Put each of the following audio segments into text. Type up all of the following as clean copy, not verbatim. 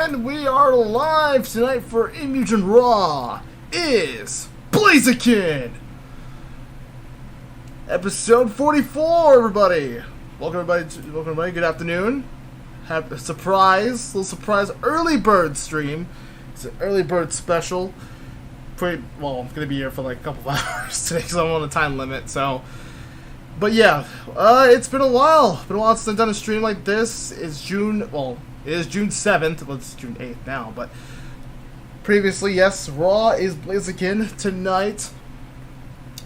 And we are live tonight for Mugen Raw is BLAZIKEN! Episode 44, everybody! Welcome everybody, good afternoon. Have a little surprise early bird stream. It's an early bird special. I'm gonna be here for like a couple of hours today because I'm on a time limit, so. But yeah, it's been a while. Been a while since I've done a stream like this. It's June, it is June 7th. Well, it's June 8th now, but previously, yes, Raw is BLAZIKEN tonight.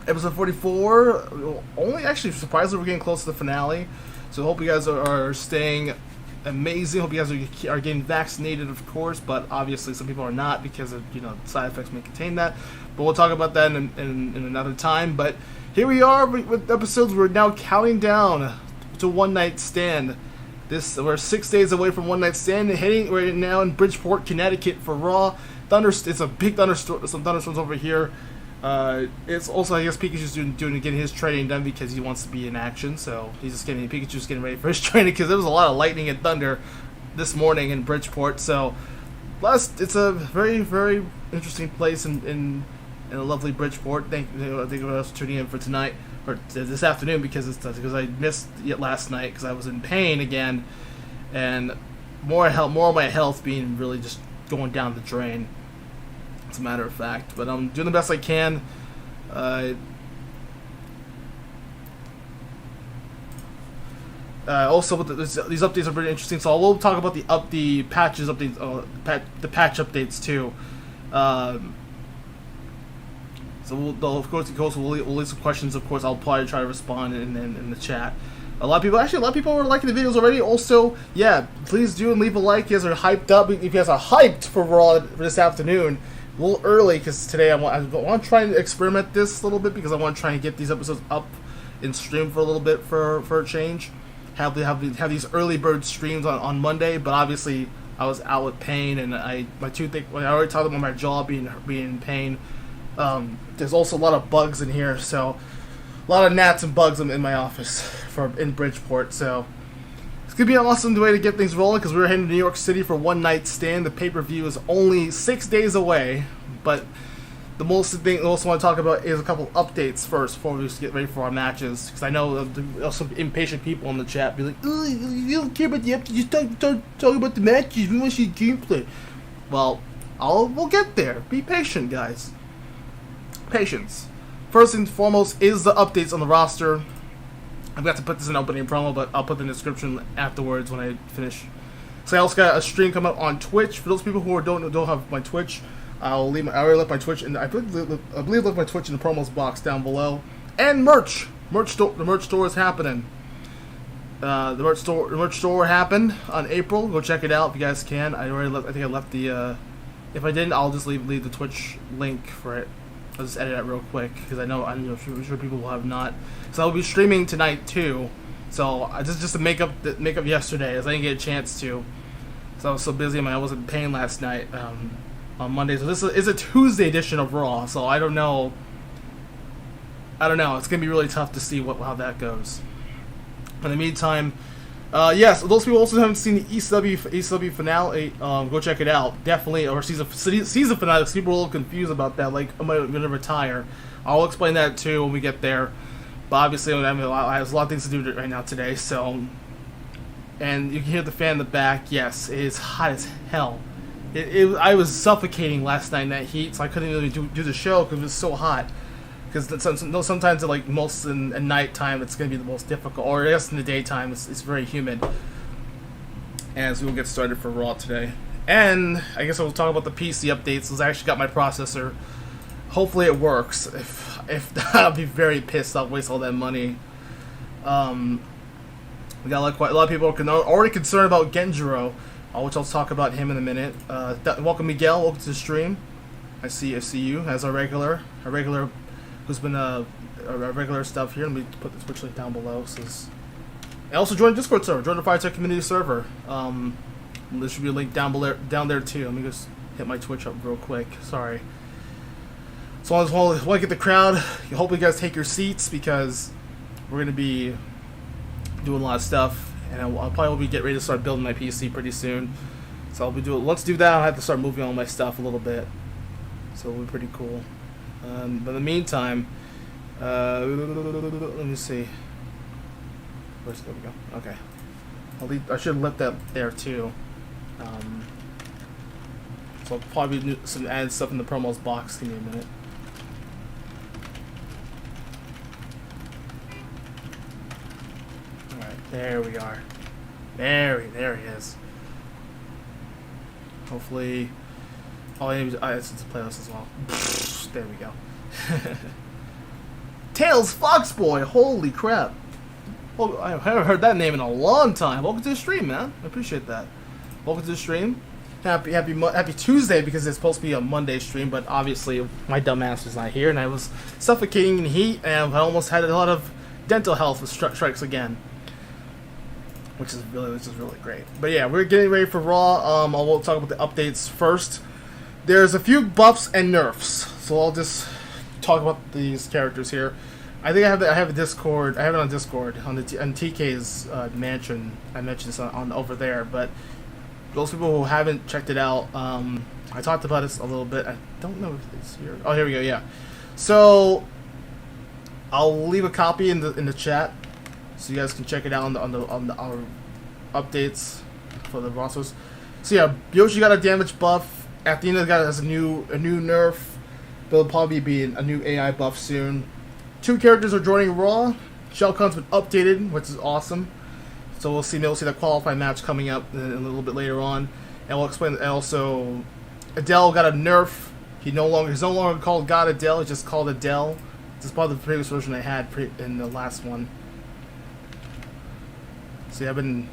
Episode 44. Only actually, surprisingly, we're getting close to the finale. So I hope you guys are staying amazing. Hope you guys are getting vaccinated, of course, but obviously some people are not because of, side effects may contain that. But we'll talk about that in another time. But here we are with episodes. We're now counting down to One Night Stand. We're 6 days away from One Night Stand. We're now in Bridgeport, Connecticut for Raw. It's a big thunderstorm. Some thunderstorms over here. It's also, I guess, Pikachu's getting his training done because he wants to be in action. So Pikachu's getting ready for his training because there was a lot of lightning and thunder this morning in Bridgeport. So, it's a very, very interesting place in a lovely Bridgeport. Thank you for tuning in for tonight or this afternoon because I missed it last night because I was in pain again, and more of my health being really just going down the drain. As a matter of fact, but I'm doing the best I can. Also, these updates are pretty interesting, so we'll talk about the patch updates too. So we'll leave some questions. Of course, I'll probably try to respond in the chat. A lot of people are liking the videos already. Also, yeah, please do leave a like. You guys are hyped up. If you guys are hyped for Raw this afternoon, a little early because today I want to try and experiment this a little bit because I want to try and get these episodes up in stream for a little bit for a change. Have these early bird streams on Monday, but obviously I was out with pain and my toothache. I already talked about my jaw being in pain. There's also a lot of bugs in here, so a lot of gnats and bugs in my office in Bridgeport. So it's gonna be an awesome way to get things rolling because we're heading to New York City for One Night Stand. The pay-per-view is only 6 days away, but the most thing I also want to talk about is a couple updates first before we just get ready for our matches. Because I know there's some impatient people in the chat be like, "Oh, you don't care about the updates. You talk about the matches. We want to see gameplay." Well, we'll get there. Be patient, guys. Patience. First and foremost is the updates on the roster. I've got to put this in opening promo, but I'll put the description afterwards when I finish. So I also got a stream coming up on Twitch. For those people who don't have my Twitch, I already left my Twitch, and I believe left my Twitch in the promos box down below. And merch. The merch store is happening. The merch store happened on April. Go check it out if you guys can. I think I left the. If I didn't, I'll just leave the Twitch link for it. I'll just edit it real quick because I'm sure people will have not. So I'll be streaming tonight too. So just to make up yesterday, as I didn't get a chance to. So I was so busy, I was in pain last night on Monday. So this is a Tuesday edition of Raw. So I don't know. It's gonna be really tough to see how that goes. In the meantime, yes, those people also haven't seen the ECW finale. Go check it out, definitely. Or season finale. People are a little confused about that. Like, am I going to retire? I'll explain that too when we get there. But obviously, I have a lot of things to do right now today. So, and you can hear the fan in the back. Yes, it is hot as hell. I was suffocating last night in that heat, so I couldn't really do the show because it was so hot. Because sometimes most in nighttime it's going to be the most difficult, or I guess in the daytime it's very humid. And so we'll get started for Raw today. And I guess I'll talk about the PC updates. I actually got my processor. Hopefully it works. If not, I'll be very pissed. I'll waste all that money. We got quite a lot of people are already concerned about Genjuro, which I'll talk about him in a minute. Welcome Miguel. Welcome to the stream. I see you as our regular. Who's been a regular stuff here. Let me put the Twitch link down below. And also join the Discord server. Join the Firetech community server. There should be a link down there too. Let me just hit my Twitch up real quick. Sorry. So I just want to get the crowd. Hope you guys take your seats because we're going to be doing a lot of stuff. And I'll probably get ready to start building my PC pretty soon. So I'll be doing. Once I do that, I'll have to start moving on my stuff a little bit. So it'll be pretty cool. But in the meantime, let me see. There we go. Okay. I should have left that there too. So I'll probably do some add stuff in the promos box. Give me a minute. All right, there we are. There he is. Hopefully, it's a playlist as well. There we go. Tails Foxboy, holy crap! Well, I haven't heard that name in a long time. Welcome to the stream, man. I appreciate that. Welcome to the stream. Happy Tuesday, because it's supposed to be a Monday stream, but obviously my dumbass was not here, and I was suffocating in heat, and I almost had a lot of dental health strikes again, which is really great. But yeah, we're getting ready for Raw. We'll talk about the updates first. There's a few buffs and nerfs, so I'll just talk about these characters here. I think I have a Discord. I have it on Discord on TK's mansion. I mentioned this on over there, but those people who haven't checked it out, I talked about this a little bit. I don't know if it's here. Oh, here we go. Yeah. So I'll leave a copy in the chat, so you guys can check it out on our updates for the rosters. So yeah, Yoshi got a damage buff. Athena has a new nerf. There'll probably be a new AI buff soon. 2 characters are joining Raw. Shao Kahn's been updated, which is awesome. So we'll see that qualifying match coming up a little bit later on, and we'll explain. And also, Adel got a nerf. He's no longer called God Adel. He's just called Adel. This is part of the previous version I had in the last one. See, I've been.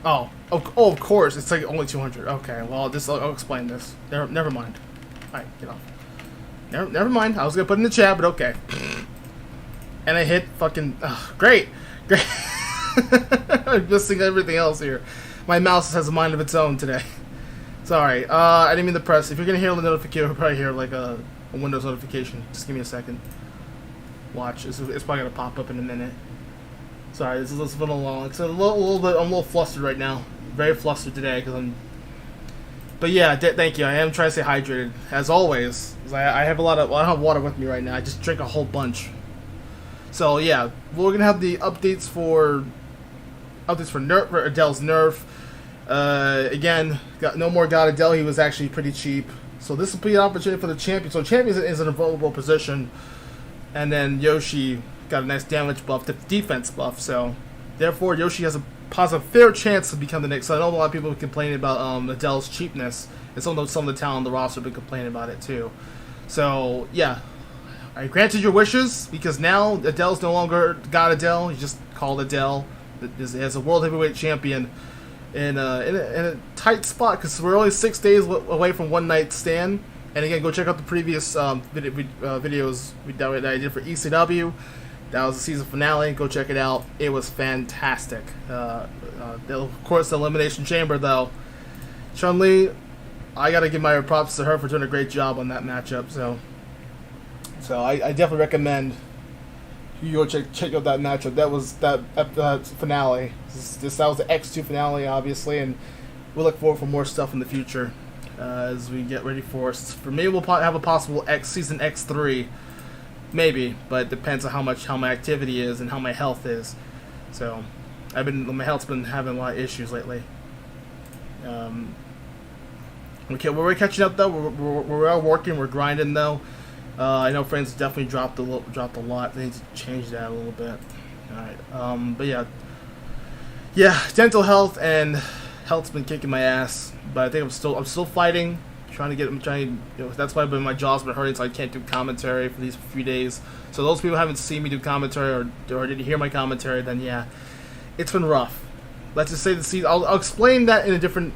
Oh, of course, it's like only 200. Okay, well, I'll explain this. Never mind. Alright, get off. Never mind. I was gonna put it in the chat, but okay. And I hit fucking... great. I'm missing everything else here. My mouse has a mind of its own today. Sorry. I didn't mean to press. If you're gonna hear the notification, you'll probably hear like a Windows notification. Just give me a second. Watch. It's probably gonna pop up in a minute. Sorry, this is been a long. It's a little bit. I'm a little flustered right now. Very flustered today because I'm. But yeah, thank you. I am trying to stay hydrated as always. I have I don't have water with me right now. I just drank a whole bunch. So yeah, we're gonna have the updates for Adel's nerf. Again, got no more God Adel. He was actually pretty cheap. So this will be an opportunity for the champion. So champion is in a vulnerable position, and then Yoshi got a nice damage buff, the defense buff. So therefore, Yoshi has a fair chance to become the next. So I know a lot of people have complained about Adel's cheapness, and some of the talent on the roster have been complaining about it too. So yeah, I granted your wishes, because now Adel's no longer God Adel. He's just called Adel. As a world heavyweight champion in a tight spot, because we're only 6 days away from One Night Stand. And again, go check out the previous videos that I did for ECW. That was the season finale. Go check it out. It was fantastic. Of course, the Elimination Chamber, though. Chun-Li, I got to give my props to her for doing a great job on that matchup. So I definitely recommend you go check out that matchup. That was that finale. That was the X2 finale, obviously, and we look forward for more stuff in the future as we get ready for us. For me, we'll probably have a possible season X3. Maybe, but it depends on how my activity is and how my health is. So, my health's been having a lot of issues lately. Okay, we're catching up though. We're all working. We're grinding though. I know friends definitely dropped a lot. They need to change that a little bit. All right. But yeah, dental health and health's been kicking my ass. But I think I'm still fighting. That's why my jaw's been hurting, so I can't do commentary for these few days. So those people who haven't seen me do commentary or didn't hear my commentary, then yeah, it's been rough. Let's just say the season. I'll explain that in a different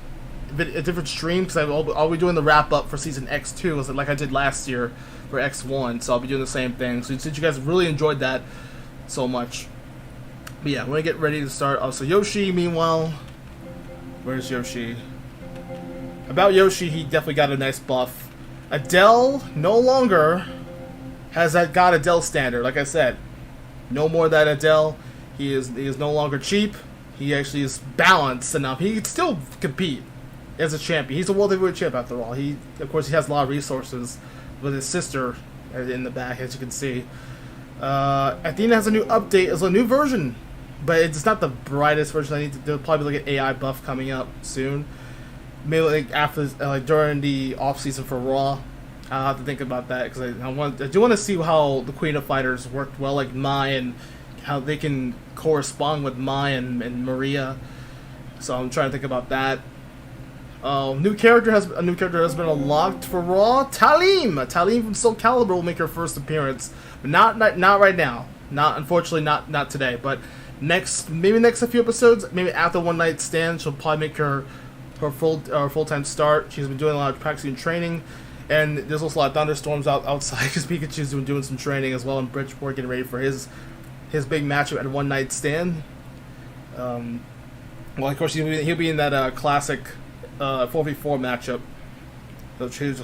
stream, because I'll be doing the wrap up for season X2, like I did last year for X1. So I'll be doing the same thing. So since you guys really enjoyed that so much, but yeah, we're gonna get ready to start. So Yoshi, meanwhile, where's Yoshi? About Yoshi, he definitely got a nice buff. Adel no longer has that God Adel standard. Like I said, no more that Adel. He is no longer cheap. He actually is balanced enough. He can still compete. as a champion. He's a world heavyweight champ after all. Of course, he has a lot of resources with his sister in the back, as you can see. Athena has a new update. It's a new version, but it's not the brightest version. I need to do probably like an AI buff coming up soon. Maybe like after, like during the off season for Raw. I'll have to think about that because I do want to see how the Queen of Fighters worked well, like Mai, and how they can correspond with Mai and Maria. So I'm trying to think about that. New character has been unlocked for Raw. Talim from Soul Calibur will make her first appearance, but not right now. Unfortunately, not today. But maybe next a few episodes, maybe after One Night Stand, she'll probably make her full-time start. She's been doing a lot of practicing and training, and there's also a lot of thunderstorms outside because Pikachu's doing some training as well in Bridgeport, getting ready for his big matchup at One Night Stand. Well, of course, he'll be in that classic 4v4 matchup.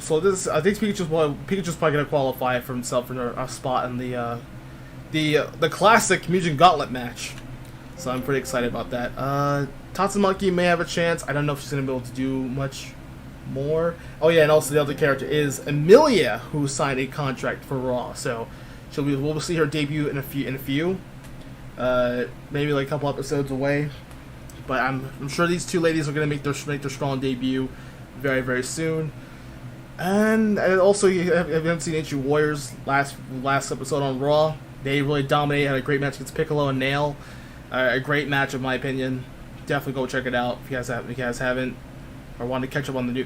So this, I think Pikachu's probably gonna qualify for himself for a spot in the classic Mugen Gauntlet match. So I'm pretty excited about that. Tatsumaki may have a chance. I don't know if she's gonna be able to do much more. Oh yeah, and also the other character is Emilia, who signed a contract for Raw. So we'll see her debut in a few. Maybe like a couple episodes away. But I'm sure these two ladies are going to make their strong debut very, very soon. And also, if you haven't seen Ancient Warriors last episode on Raw, they really dominated. Had a great match against Piccolo and Nail. A great match, in my opinion. Definitely go check it out if you guys haven't, or want to catch up on the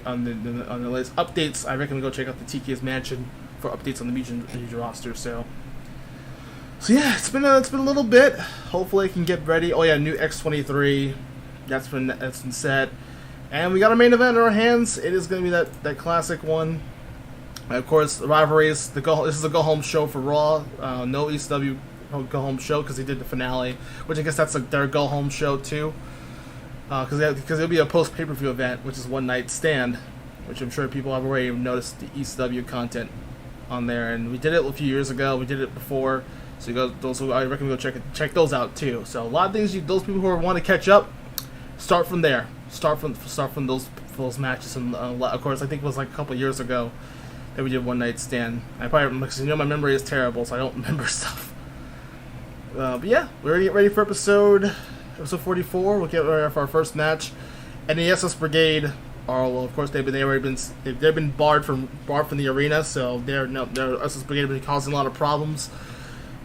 latest updates. I recommend go check out the TK's Mansion for updates on the Mugen roster. So yeah, it's been a little bit. Hopefully, I can get ready. Oh yeah, new X23. That's been set, and we got a main event in our hands. It is going to be that classic one. And of course, the rivalries. This is a go home show for Raw. No ECW go home show because they did the finale, which I guess that's like their go home show too. Because it'll be a post pay-per-view event, which is One Night Stand, which I'm sure people have already noticed the ECW content on there. And we did it a few years ago. We did it before. So I recommend go check those out too. So a lot of things those people who want to catch up, start from there. Start from those matches. And of course, I think it was like a couple years ago that we did One Night Stand. I probably, because my memory is terrible, so I don't remember stuff. But yeah, we're getting ready for episode 44. We'll get ready for our first match. And the SS Brigade are, well, of course they've been barred from the arena, so their SS Brigade have been causing a lot of problems.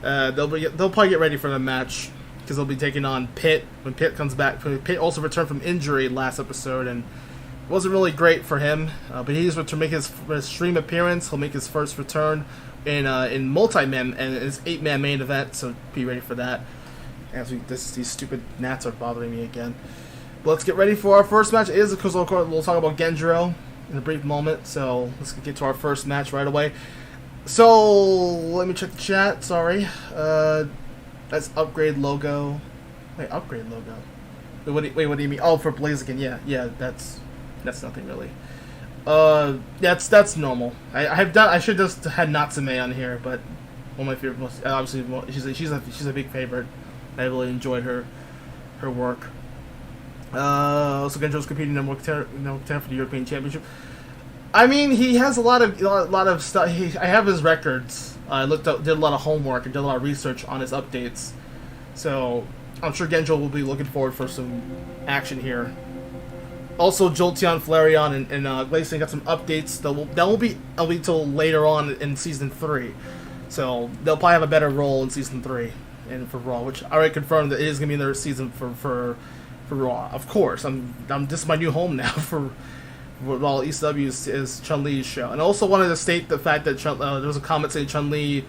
They'll probably get ready for the match because they'll be taking on Pitt when Pitt comes back. Pitt also returned from injury last episode and it wasn't really great for him. But he's to make his stream appearance. He'll make his first return in multi-man and his 8-man main event. So be ready for that. These stupid gnats are bothering me again. But let's get ready for our first match. We'll talk about Genjuro in a brief moment. So let's get to our first match right away. So, let me check the chat, sorry. That's upgrade logo. Wait, upgrade logo. Wait, what do you mean? Oh, for BLAZIKEN, yeah, that's nothing really. That's normal. I should just had Natsume on here, but one of my favorite, obviously, she's a big favorite. I really enjoyed her work. Also, Genjo's competing in number 10 for the European Championship. I mean, he has a lot of stuff. I have his records. I did a lot of homework, and did a lot of research on his updates. So I'm sure Genjo will be looking forward for some action here. Also, Jolteon, Flareon, and BLAZIKEN got some updates. That will be until later on in season 3. So they'll probably have a better role in season 3 and for Raw, which I already confirmed that it is going to be another season for Raw. Of course, this is my new home now for. Well, ECW is Chun-Li's show. And I also wanted to state the fact that there was a comment saying Chun-Li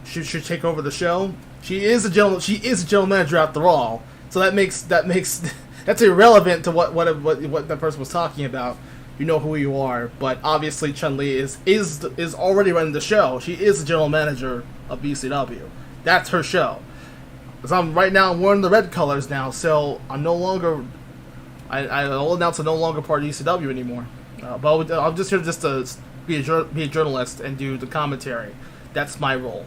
should take over the show. She is a general manager after all. So that makes that's irrelevant to what that person was talking about. You know who you are, but obviously Chun-Li is already running the show. She is the general manager of ECW. That's her show. Because I'm wearing the red colors now, so I'm no longer. I'll announce I'm no longer part of ECW anymore. But I'm just here to be a journalist and do the commentary. That's my role.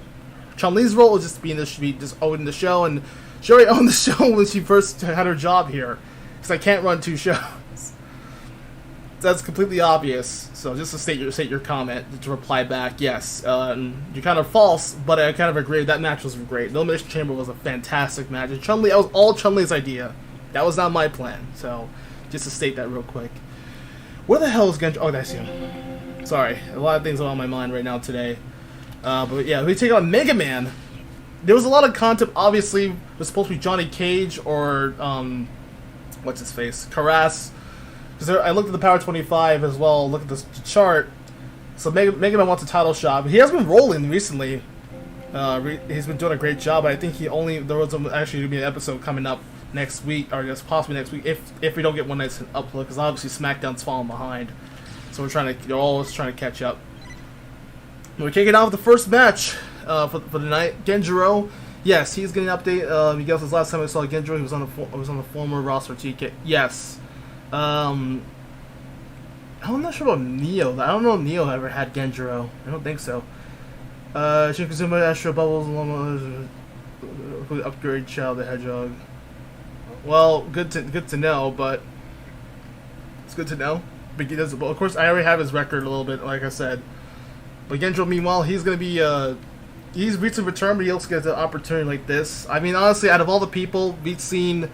Chun-Li's role is just to be just owning the show, and she already owned the show when she first had her job here, because I can't run 2 shows. that's completely obvious. So just to state your comment, to reply back, yes, you're kind of false, but I kind of agree. That match was great. The Elimination Chamber was a fantastic match. And Chun-Li, that was all Chun-Li's idea. That was not my plan. So just to state that real quick. Where the hell is Genji? Oh, that's him. Sorry, a lot of things are on my mind right now today. But yeah, we take on Mega Man. There was a lot of content. Obviously, it was supposed to be Johnny Cage or what's his face, Karas. Because I looked at the Power 25 as well. Look at this chart. So Mega Man wants a title shot. He has been rolling recently. He's been doing a great job. But I think there was actually going to be an episode coming up next week, or I guess possibly next week, if we don't get one night's upload. Because obviously SmackDown's falling behind. So they're always trying to catch up. We're kicking off the first match for the night. Genjuro, yes, he's getting an update. You guys, the last time I saw Genjuro, he was on the former roster TK. Yes. I'm not sure about Neo. I don't know if Neo ever had Genjuro. I don't think so. Should consume Astro Bubbles upgrade Shao the Hedgehog. Well, good to know, but it's good to know. But he does, of course, I already have his record a little bit, like I said. But Genjuro, meanwhile, he's gonna be he's reached a return, but he also gets an opportunity like this. I mean, honestly, out of all the people we've seen,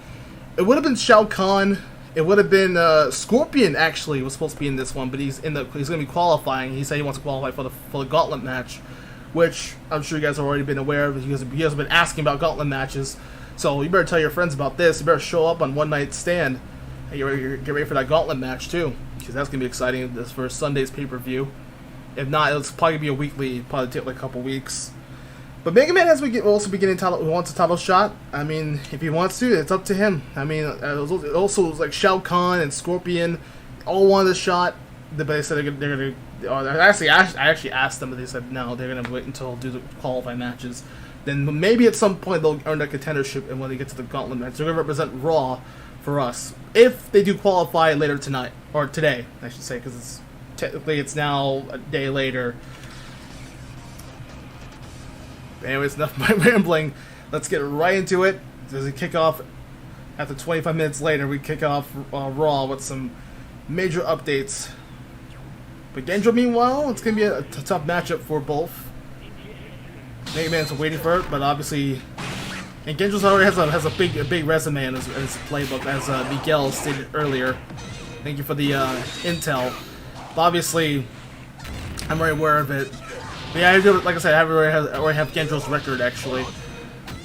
it would have been Shao Kahn. It would have been Scorpion. Actually, was supposed to be in this one, but he's gonna be qualifying. He said he wants to qualify for the Gauntlet match, which I'm sure you guys have already been aware of. You guys have been asking about Gauntlet matches, so you better tell your friends about this. You better show up on One Night Stand and get ready for that Gauntlet match too, because that's gonna be exciting. This for Sunday's pay-per-view. If not, it'll probably be a weekly. Probably take like a couple weeks. But Mega Man will also be getting wants a title shot. I mean, if he wants to, it's up to him. I mean, it also was like Shao Kahn and Scorpion all wanted a shot, but they said they're gonna. I actually asked them, but they said no. They're gonna wait until do the qualifying matches. Then maybe at some point they'll earn their contendership, and when they get to the Gauntlet match, they're gonna represent Raw for us if they do qualify later tonight or today, I should say, because technically it's now a day later. Anyways, enough of my rambling. Let's get right into it. As we kick off, after 25 minutes later, we kick off Raw with some major updates. But Genjuro, meanwhile, it's going to be a tough matchup for both. Mega Man's waiting for it, but obviously... And Genjuro already has a big resume in his playbook, as Miguel stated earlier. Thank you for the intel. But obviously, I'm very aware of it. But yeah, like I said, I already have Genjuro's record, actually.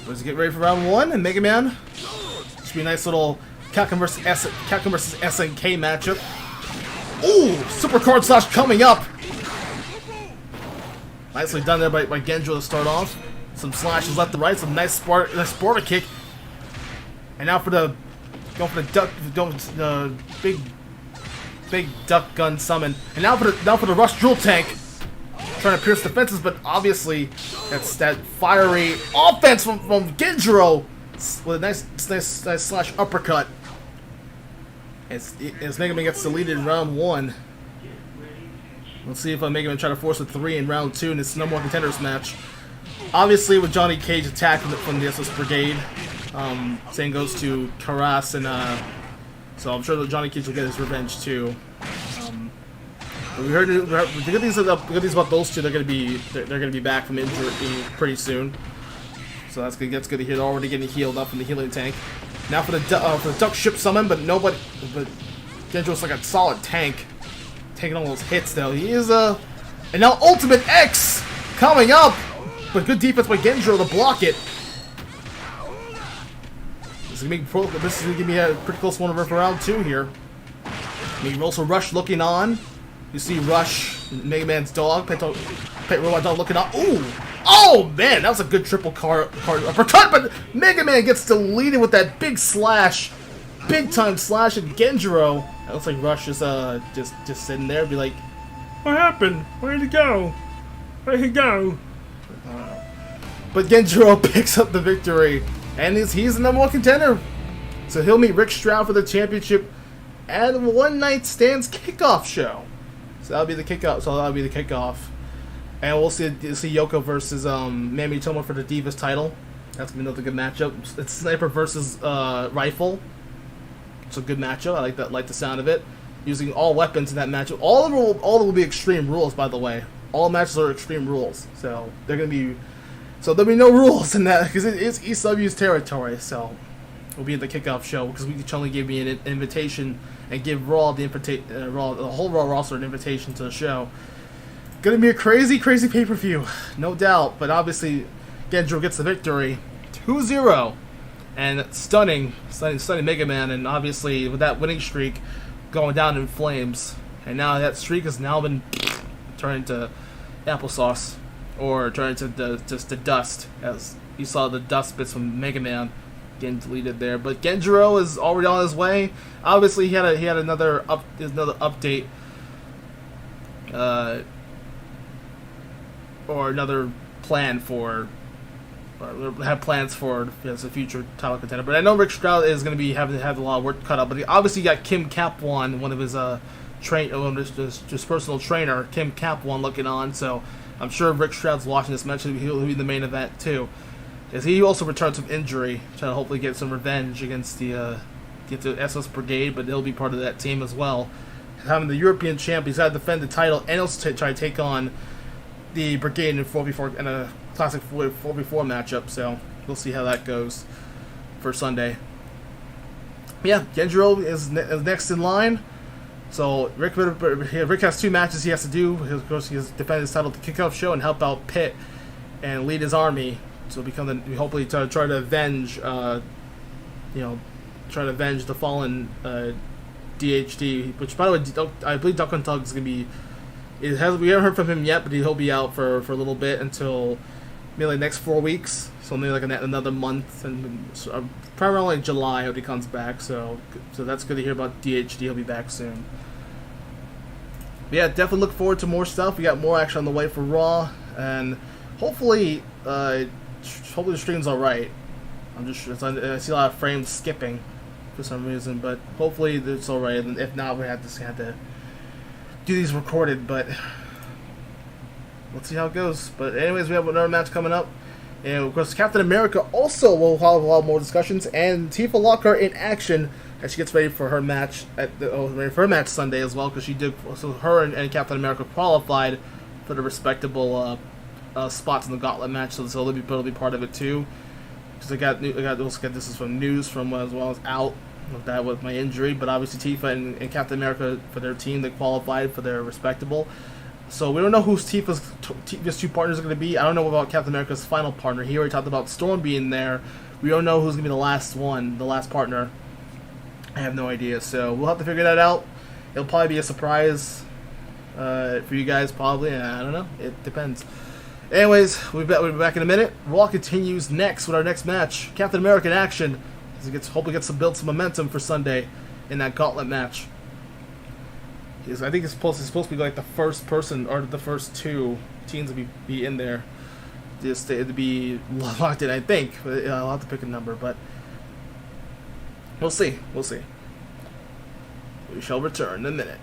Let's get ready for round one, and Mega Man. Should be a nice little Capcom versus SNK matchup. Ooh, Super Card Slash coming up! Nicely done there by Genjuro to start off. Some slashes left to right, some nice Sparta kick. And now for the big duck gun summon. And now for the Rush Drill Tank. Trying to pierce defenses, but obviously that's that fiery offense from Genjuro with a nice slash uppercut. As Mega Man gets deleted in round one. Let's see if Mega Man try to force a 3 in round 2 in this No More Contenders match. Obviously, with Johnny Cage attacking from the SS Brigade, same goes to Karas, and so I'm sure that Johnny Cage will get his revenge too. We heard the good things about those two. They're gonna be back from injury pretty soon. So that's good. That's good to hear. They're already getting healed up from the healing tank. Now for the duck ship summon, but Genjuro's like a solid tank, taking all those hits though. He is and now Ultimate X coming up, but good defense by Genjuro to block it. This is gonna give me a pretty close one for round 2 here. I mean, also Rush looking on. You see Rush, Mega Man's dog, Pet Robot Dog looking up. Ooh! Oh man, that was a good triple card uppercut, but Mega Man gets deleted with that big slash, big time slash, and Genjuro. It looks like Rush is just sitting there, be like, "What happened? Where'd he go? Where'd he go?" But Genjuro picks up the victory, and he's the #1 contender. So he'll meet Rick Strowd for the championship at One Night Stand's kickoff show. So that'll be the kickoff. And we'll see Yoko versus Mamie Tomo for the Divas title. That's gonna be another good matchup. It's Sniper versus Rifle. It's a good matchup. I like the sound of it. using all weapons in that match. All of them will be Extreme Rules, by the way. All matches are Extreme Rules, so they're gonna be. So there'll be no rules in that because it is ECW's territory. So we'll be at the kickoff show because Chun-Li gave me an invitation and give Raw the whole Raw roster an invitation to the show. Gonna be a crazy pay-per-view, no doubt. But obviously, Genjuro gets the victory, 2-0, and stunning Mega Man. And obviously, with that winning streak going down in flames, and now that streak has now been turned into applesauce, or turned into just the dust, as you saw the dust bits from Mega Man getting deleted there. But Genjuro is already on his way. Obviously, he had another update. Or another plan for, or have plans for as a future title contender. But I know Rick Strowd is going to be having a lot of work cut up. But he obviously got Kim Kapwan, one of his his personal trainer, Kim Kapwan, looking on. So I'm sure Rick Stroud's watching this match. He'll be the main event too, as he also returns from injury, trying to hopefully get some revenge against the SS Brigade. But he'll be part of that team as well. Having the European champ, he's got to defend the title and also try to take on the Brigade in 4v4 and a classic 4v4 matchup, so we'll see how that goes for Sunday. Yeah, Genjuro is next in line. So Rick has 2 matches he has to do. Of course, he has to defend his title at the kickoff show and help out Pitt and lead his army. So hopefully try to avenge, try to avenge the fallen DHD. Which, by the way, I believe Duck and Tug is going to be. We haven't heard from him yet, but he'll be out for a little bit until maybe like next 4 weeks, so maybe like another month, and primarily in July when he comes back. So that's good to hear about DHD. He'll be back soon. But yeah, definitely look forward to more stuff. We got more action on the way for Raw, and hopefully the stream's all right. I see a lot of frames skipping for some reason, but hopefully it's all right. And if not, we have to do these recorded, but let's see how it goes. But anyways, we have another match coming up, and of course Captain America also will have a lot more discussions, and Tifa Lockhart in action as she gets ready for her match Sunday as well, because her and Captain America qualified for the respectable spots in the Gauntlet match, so they'll be part of it too. Because this is from news from as well as out with that with my injury, but obviously Tifa and Captain America for their team, they qualified for their respectable. So we don't know who Tifa's 2 partners are going to be. I don't know about Captain America's final partner. He already talked about Storm being there. We don't know who's going to be the last partner. I have no idea. So we'll have to figure that out. It'll probably be a surprise for you guys, probably. I don't know. It depends. Anyways, we'll be back in a minute. Raw continues next with our next match. Captain America in action. Hopefully gets build some momentum for Sunday in that Gauntlet match. I think it's supposed to be like the first person or the first 2 teams to be in there, just to be locked in. I think I'll have to pick a number, but we'll see. We shall return in a minute.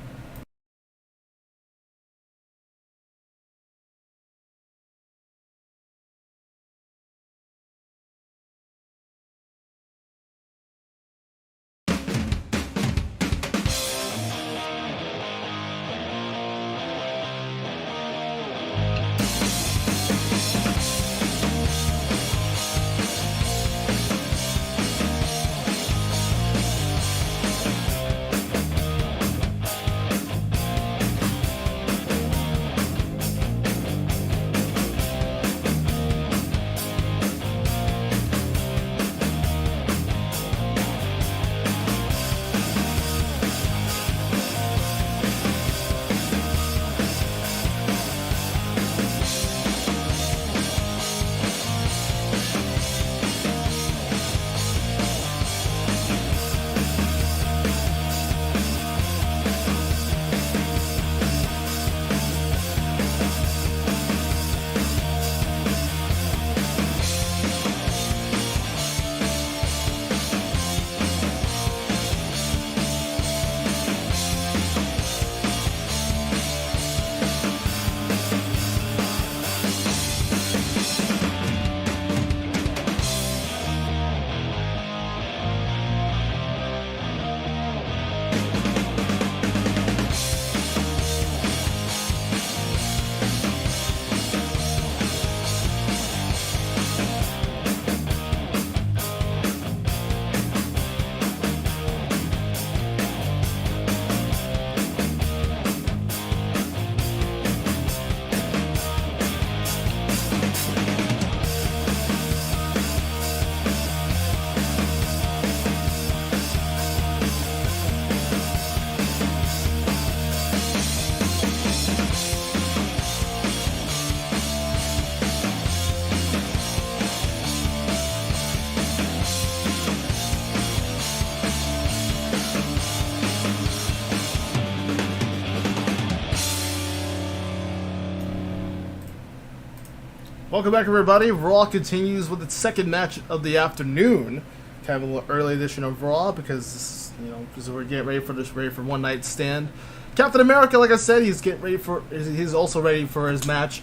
Welcome back, everybody. Raw continues with its second match of the afternoon. Kind of a little early edition of Raw because because we're getting ready for one night stand. Captain America, like I said, he's also ready for his match.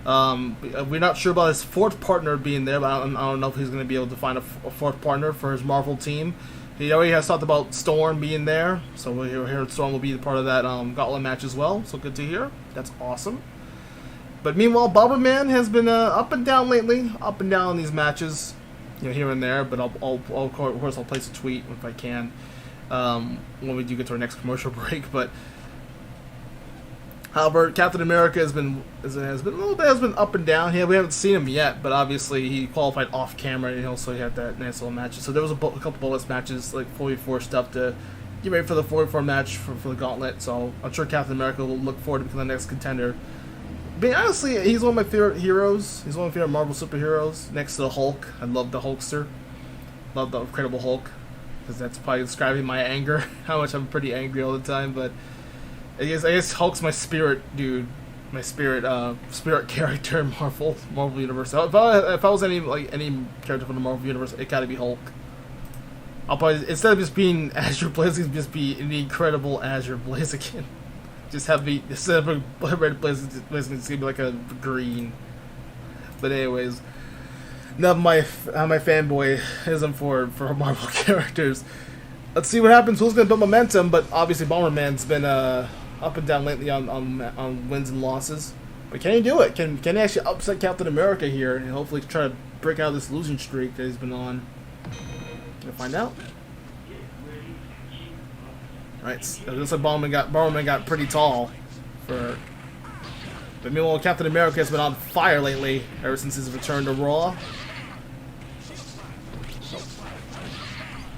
We're not sure about his fourth partner being there, but I don't know if he's going to be able to find a fourth partner for his Marvel team. He already has talked about Storm being there, so we'll hear Storm will be part of that Gauntlet match as well. So good to hear. That's awesome. But meanwhile, Bomberman has been up and down lately, up and down in these matches, here and there. But of course I'll place a tweet if I can when we do get to our next commercial break. But however, Captain America has been up and down. We haven't seen him yet, but obviously he qualified off camera, and also he had that nice little match. So there was a couple bonus matches, like 44 stuff to get ready for the 44 match for the Gauntlet. So I'm sure Captain America will look forward to becoming the next contender. But honestly, he's one of my favorite heroes. He's one of my favorite Marvel superheroes, next to the Hulk. I love the Hulkster. Love the Incredible Hulk, because that's probably describing my anger, how much I'm pretty angry all the time. But I guess Hulk's my spirit dude, my spirit character in Marvel Universe. If I was any character from the Marvel Universe, it gotta be Hulk. I'll probably, instead of just being Azure Blaziken, just be the Incredible Azure Blaziken. Just have me, instead of a red Blaziken, it's gonna be like a green. But anyways, enough of my fanboyism for Marvel characters. Let's see what happens. Who's gonna build momentum? But obviously, Bomberman's been up and down lately on wins and losses. But can he do it? Can he actually upset Captain America here and hopefully try to break out of this losing streak that he's been on? Gonna find out. Right, it looks like Bomberman got pretty tall but meanwhile, Captain America has been on fire lately ever since his return to Raw.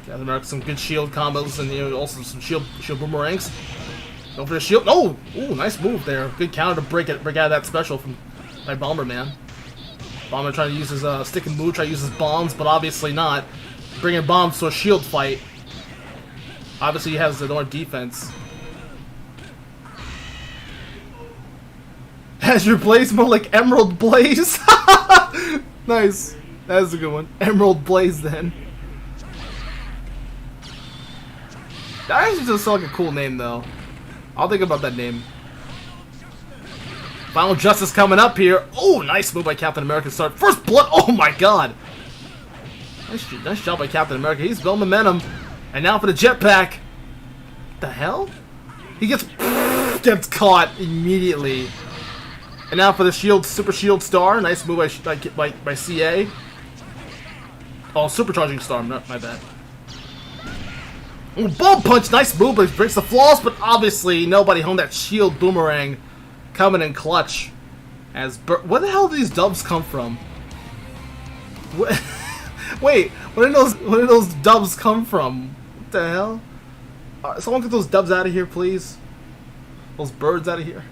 Captain America, some good shield combos and also some shield boomerangs. Go for the shield. Oh, ooh, nice move there. Good counter to break out of that special by Bomberman. Bomberman trying to use his stick and move, try to use his bombs, but obviously not. Bringing bombs to a shield fight. Obviously, he has the more defense. Azure Blaze, more like Emerald Blaze. Nice. That is a good one. Emerald Blaze, then. That actually does sound like a cool name, though. I'll think about that name. Final Justice coming up here. Oh, nice move by Captain America to start. First Blood. Oh, my God. Nice job by Captain America. He's building momentum. And now for the jetpack. The hell? He gets caught immediately. And now for the super shield star. Nice move by CA. Oh, supercharging star. No, my bad. Ooh, ball punch. Nice move, but he breaks the flaws. But obviously, nobody honed that shield boomerang coming in clutch. Where the hell do these dubs come from? Wait, where did those dubs come from? What the hell? Someone get those dubs out of here, please. Those birds out of here.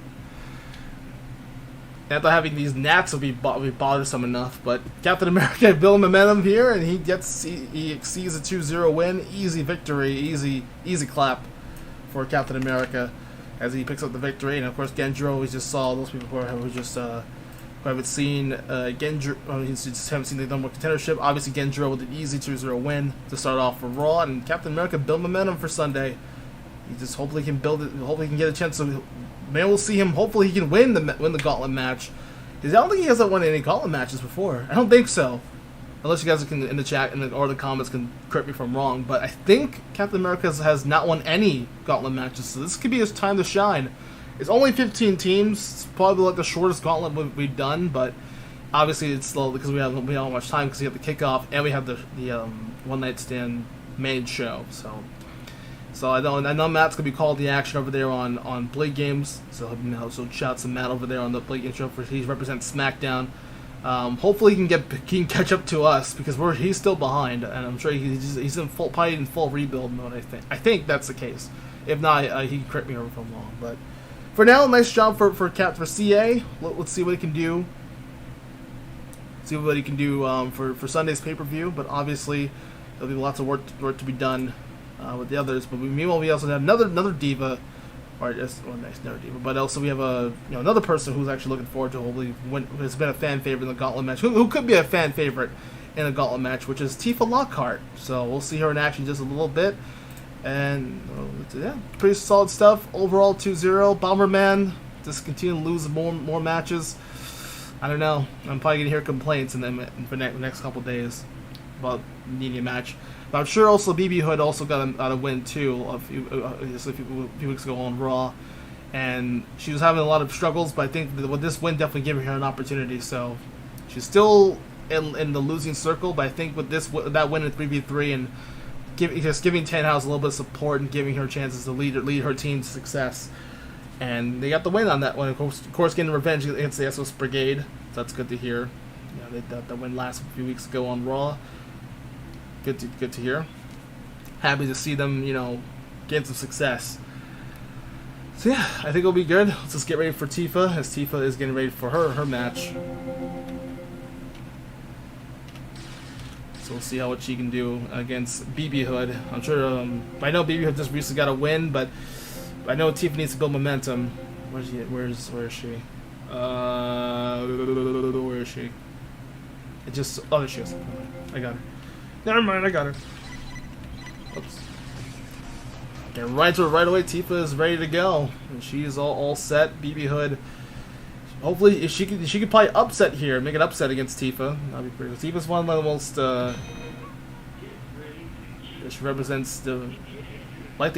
After having these gnats will be bothersome enough, but Captain America building momentum here, and he exceeds a 2-0 win. Easy victory, easy clap for Captain America as he picks up the victory. And of course, Genjuro, we just saw those people who haven't seen Genjuro, just haven't seen the number one contendership. Obviously, Genjuro with an easy 2-0 win to start off for Raw, and Captain America build momentum for Sunday. He just hopefully can build it. Hopefully, he can get a chance. Maybe we'll see him. Hopefully, he can win the Gauntlet match. I don't think he hasn't won any Gauntlet matches before. I don't think so, unless you guys can in the chat or the comments can correct me if I'm wrong. But I think Captain America has not won any Gauntlet matches, so this could be his time to shine. It's only 15 teams. It's probably like the shortest Gauntlet we've done, but obviously it's slow because we don't have much time because we have the kickoff and we have the one night stand main show. So I know Matt's gonna be called the action over there on Blade Games. So shout out to Matt over there on the Blade Games show for he represents SmackDown. Hopefully he can catch up to us because he's still behind, and I'm sure he's probably in full rebuild mode. I think that's the case. If not, he can correct me if I'm wrong, but. For now, nice job for CA. Let's see what he can do. See what he can do for Sunday's pay-per-view. But obviously, there'll be lots of work to be done with the others. But meanwhile, we also have another diva Nice, never Diva. But also we have another person who's actually looking forward to hopefully has been a fan favorite in the Gauntlet match, who could be a fan favorite in a Gauntlet match, which is Tifa Lockhart. So we'll see her in action just a little bit. And yeah, pretty solid stuff. Overall 2-0. Bomberman just continue to lose more matches. I don't know. I'm probably gonna hear complaints in the next couple days about needing a match. But I'm sure also BB Hood also got a win too a few weeks ago on Raw, and she was having a lot of struggles. But I think with this win definitely giving her an opportunity. So she's still in the losing circle. But I think with that win in 3v3 and giving Tenhouse a little bit of support and giving her chances to lead her team to success. And they got the win on that one. Of course, getting revenge against the SOS Brigade. So that's good to hear. They got the win last few weeks ago on Raw. Good to hear. Happy to see them, getting some success. So yeah, I think it'll be good. Let's just get ready for Tifa, as Tifa is getting ready for her match. So we'll see what she can do against BB Hood. I'm sure. I know BB Hood just recently got a win, but I know Tifa needs to build momentum. Where is she? Where is she? Where is she? It just. Oh, there she is. I got her. Never mind, I got her. Oops. Get right to her right away. Tifa is ready to go, and she's all set. BB Hood. Hopefully, if she could probably upset here, make an upset against Tifa. That'd be pretty good. Tifa's one of the most. She represents the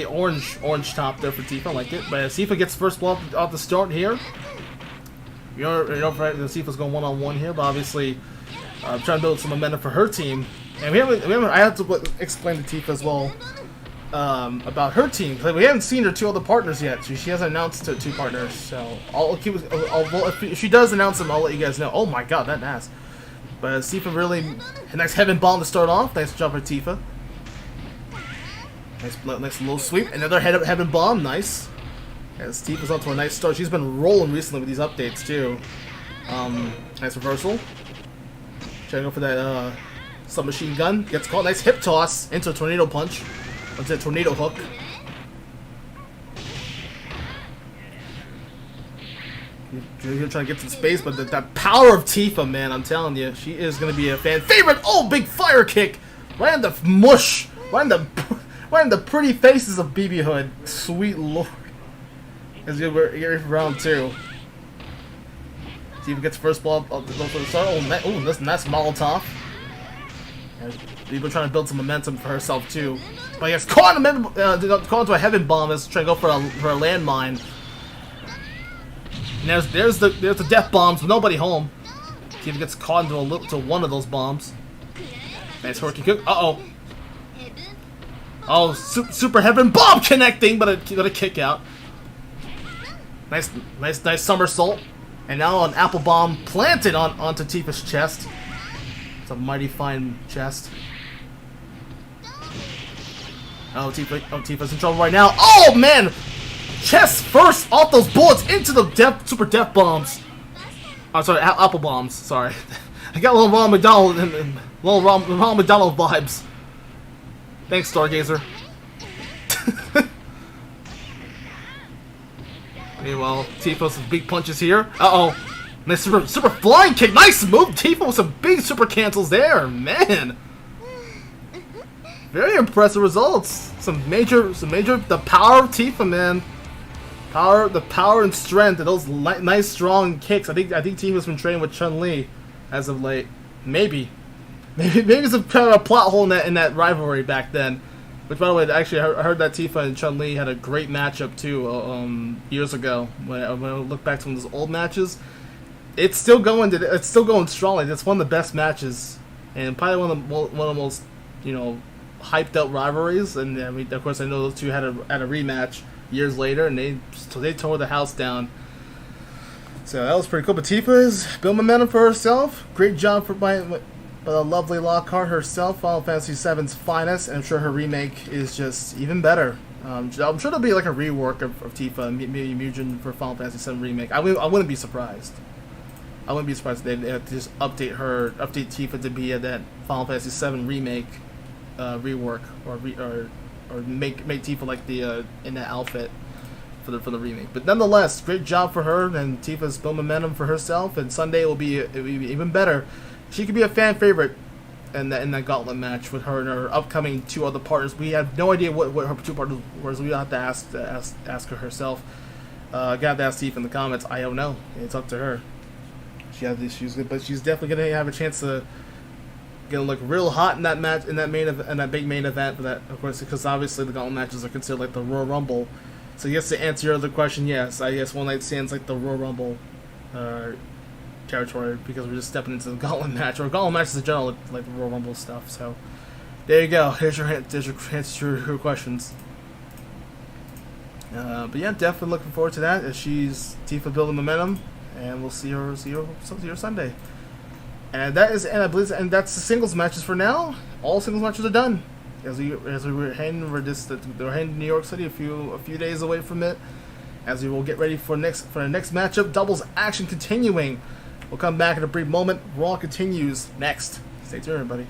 orange top there for Tifa. I like it. But Tifa gets first blow off the start here. Tifa's going one-on-one here, but obviously trying to build some momentum for her team. And we haven't. I have to explain to Tifa as well about her team. We haven't seen her two other partners yet. She hasn't announced two partners. So if she does announce them, I'll let you guys know. Oh my God, that Ness. But Tifa really nice heaven bomb to start off. Nice jump for Tifa. Nice little sweep. Another heaven bomb. Nice. As Tifa's onto a nice start. She's been rolling recently with these updates too. Nice reversal. Trying to go for that submachine gun. Gets caught. Nice hip toss into a tornado punch. Into a tornado hook. You're trying to get some space, but that power of Tifa, man, I'm telling you, she is going to be a fan favorite. Oh, big fire kick. Right in the mush. Right in the pretty faces of BB Hood. Sweet lord. It's good. We're here for round two. Tifa gets first ball up the start. Oh, that's Molotov. People trying to build some momentum for herself too. But he gets caught into a heaven bomb. Is trying to go for a landmine. And there's the death bombs with nobody home. Tifa gets caught into one of those bombs. Nice horky kick. Oh, super heaven bomb connecting, but a kick out. Nice somersault. And now an apple bomb planted onto Tifa's chest. It's a mighty fine chest. Tifa's in trouble right now. Oh man! Chest first off those bullets into the super death bombs. I'm sorry, apple bombs. Sorry, I got a little Ronald McDonald and little Ronald McDonald vibes. Thanks, Stargazer. Meanwhile, Tifa's some big punches here. Nice super flying kick. Nice move, Tifa, with some big super cancels there, man. Very impressive results. Some major. The power of Tifa, man. The power and strength of those nice strong kicks. I think Tifa's been training with Chun-Li as of late. Maybe it's a kind of a plot hole in that rivalry back then. Which, by the way, actually, I heard that Tifa and Chun-Li had a great matchup too years ago. When I look back to one of those old matches, it's still going strongly. It's one of the best matches, and probably one of the most hyped up rivalries. And I mean, of course, I know those two had a rematch years later, and they tore the house down. So that was pretty cool. But Tifa is building momentum for herself. Great job by the lovely Lockhart herself, Final Fantasy VII's finest, and I'm sure her remake is just even better. I'm sure there'll be like a rework of Tifa and maybe Mugen for Final Fantasy VII remake. I wouldn't be surprised. I wouldn't be surprised if they had to just update Tifa to be that Final Fantasy VII remake rework or make Tifa like the in that outfit for the remake. But nonetheless, great job for her, and Tifa's built momentum for herself. And Sunday will be even better. She could be a fan favorite in that Gauntlet match with her and her upcoming 2 other partners. We have no idea what her 2 partners were, so we have to ask her herself. Got to ask Tifa in the comments. I don't know. It's up to her. She has issues, but she's definitely gonna have a chance to gonna look real hot in that match, in that big main event. But that, of course, because obviously the Gauntlet matches are considered like the Royal Rumble. So yes, to answer your other question, yes, I guess One Night Stands like the Royal Rumble territory, because we're just stepping into the Gauntlet match, or Gauntlet matches in general, like the Royal Rumble stuff. So there you go. Here's your answer to your questions. But yeah, definitely looking forward to that. As Tifa building momentum, and we'll see her Sunday. And that's the singles matches for now. All singles matches are done. As we were heading, we're heading to New York City, a few days away from it. As we will get ready for the next matchup, doubles action continuing. We'll come back in a brief moment. Raw continues next. Stay tuned, everybody.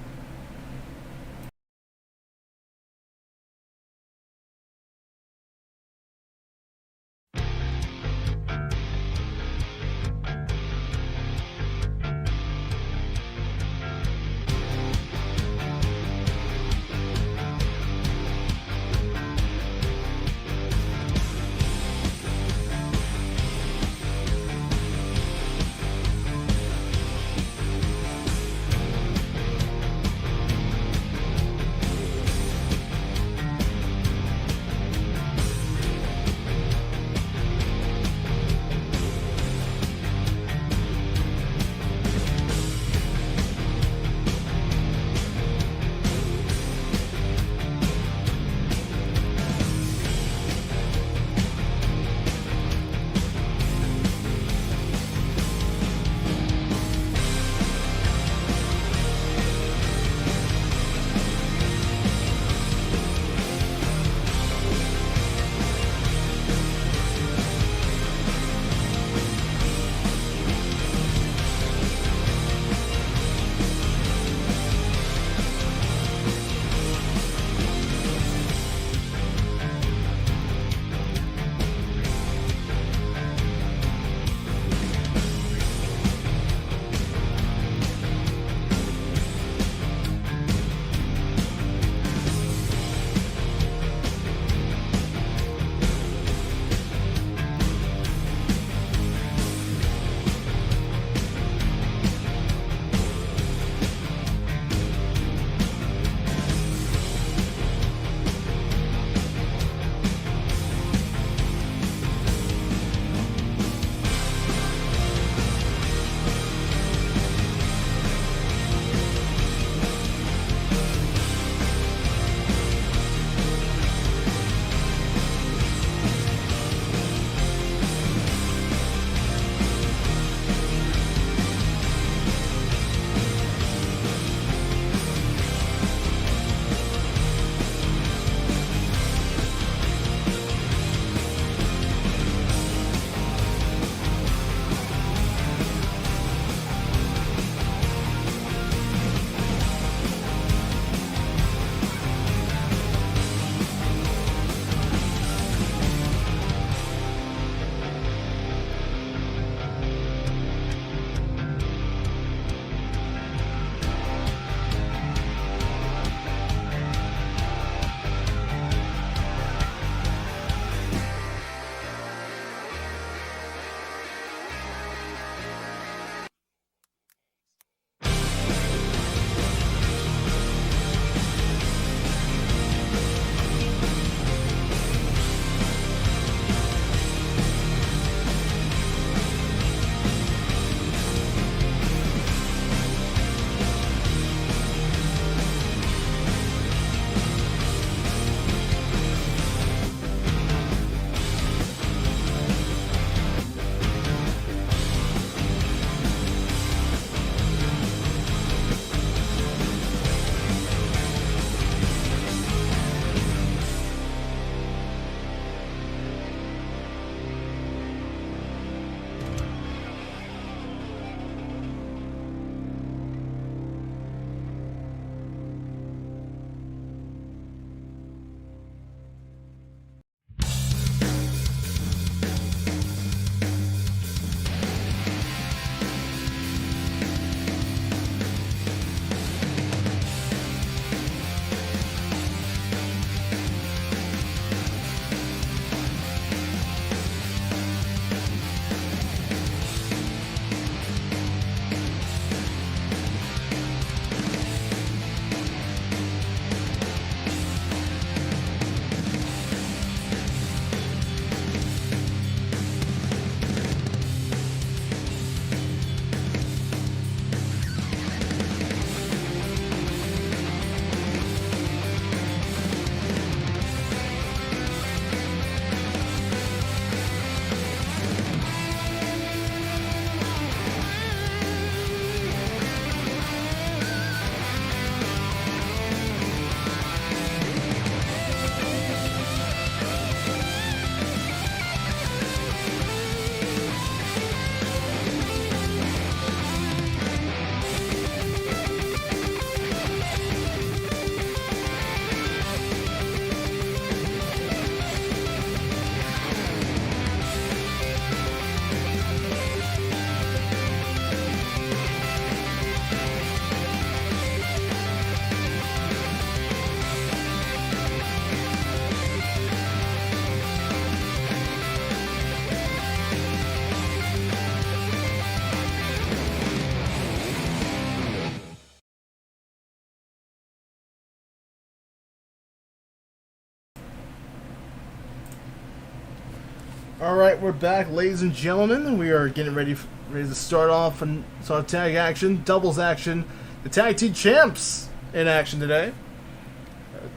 Alright, we're back, ladies and gentlemen. We are getting ready to start off and start tag action, doubles action. The tag team champs in action today.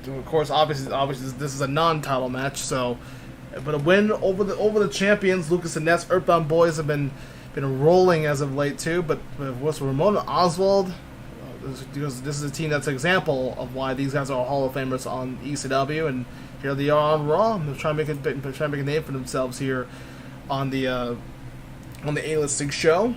Of course, obviously, this is a non-title match, so but a win over the champions. Lucas and Ness, Earthbound Boys have been rolling as of late too. But what's Ramon and Oswald? Because this is a team that's an example of why these guys are Hall of Famers on ECW, and here they are on Raw. They're trying to make a name for themselves here on the A-listing show,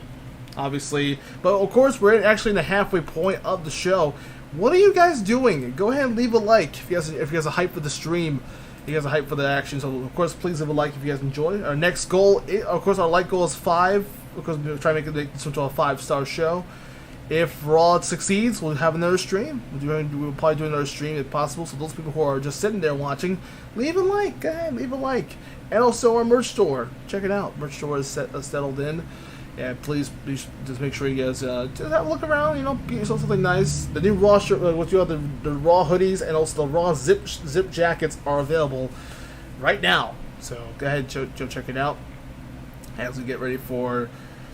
obviously. But of course, we're actually in the halfway point of the show. What are you guys doing? Go ahead and leave a like if you guys are hyped for the stream. If you guys are hyped for the action. So of course, please leave a like if you guys enjoy. Our next goal, of course, our like goal is 5. Because we're trying to make this into a 5-star show. If Raw succeeds, we'll have another stream. We'll probably do another stream if possible. So those people who are just sitting there watching, leave a like. Go ahead, leave a like. And also our merch store. Check it out. Merch store is settled in. And please just make sure you guys just have a look around. You know, get yourself something nice. The new Raw shirt, what you have, the Raw hoodies, and also the Raw zip jackets are available right now. So go ahead and go check it out as we get ready for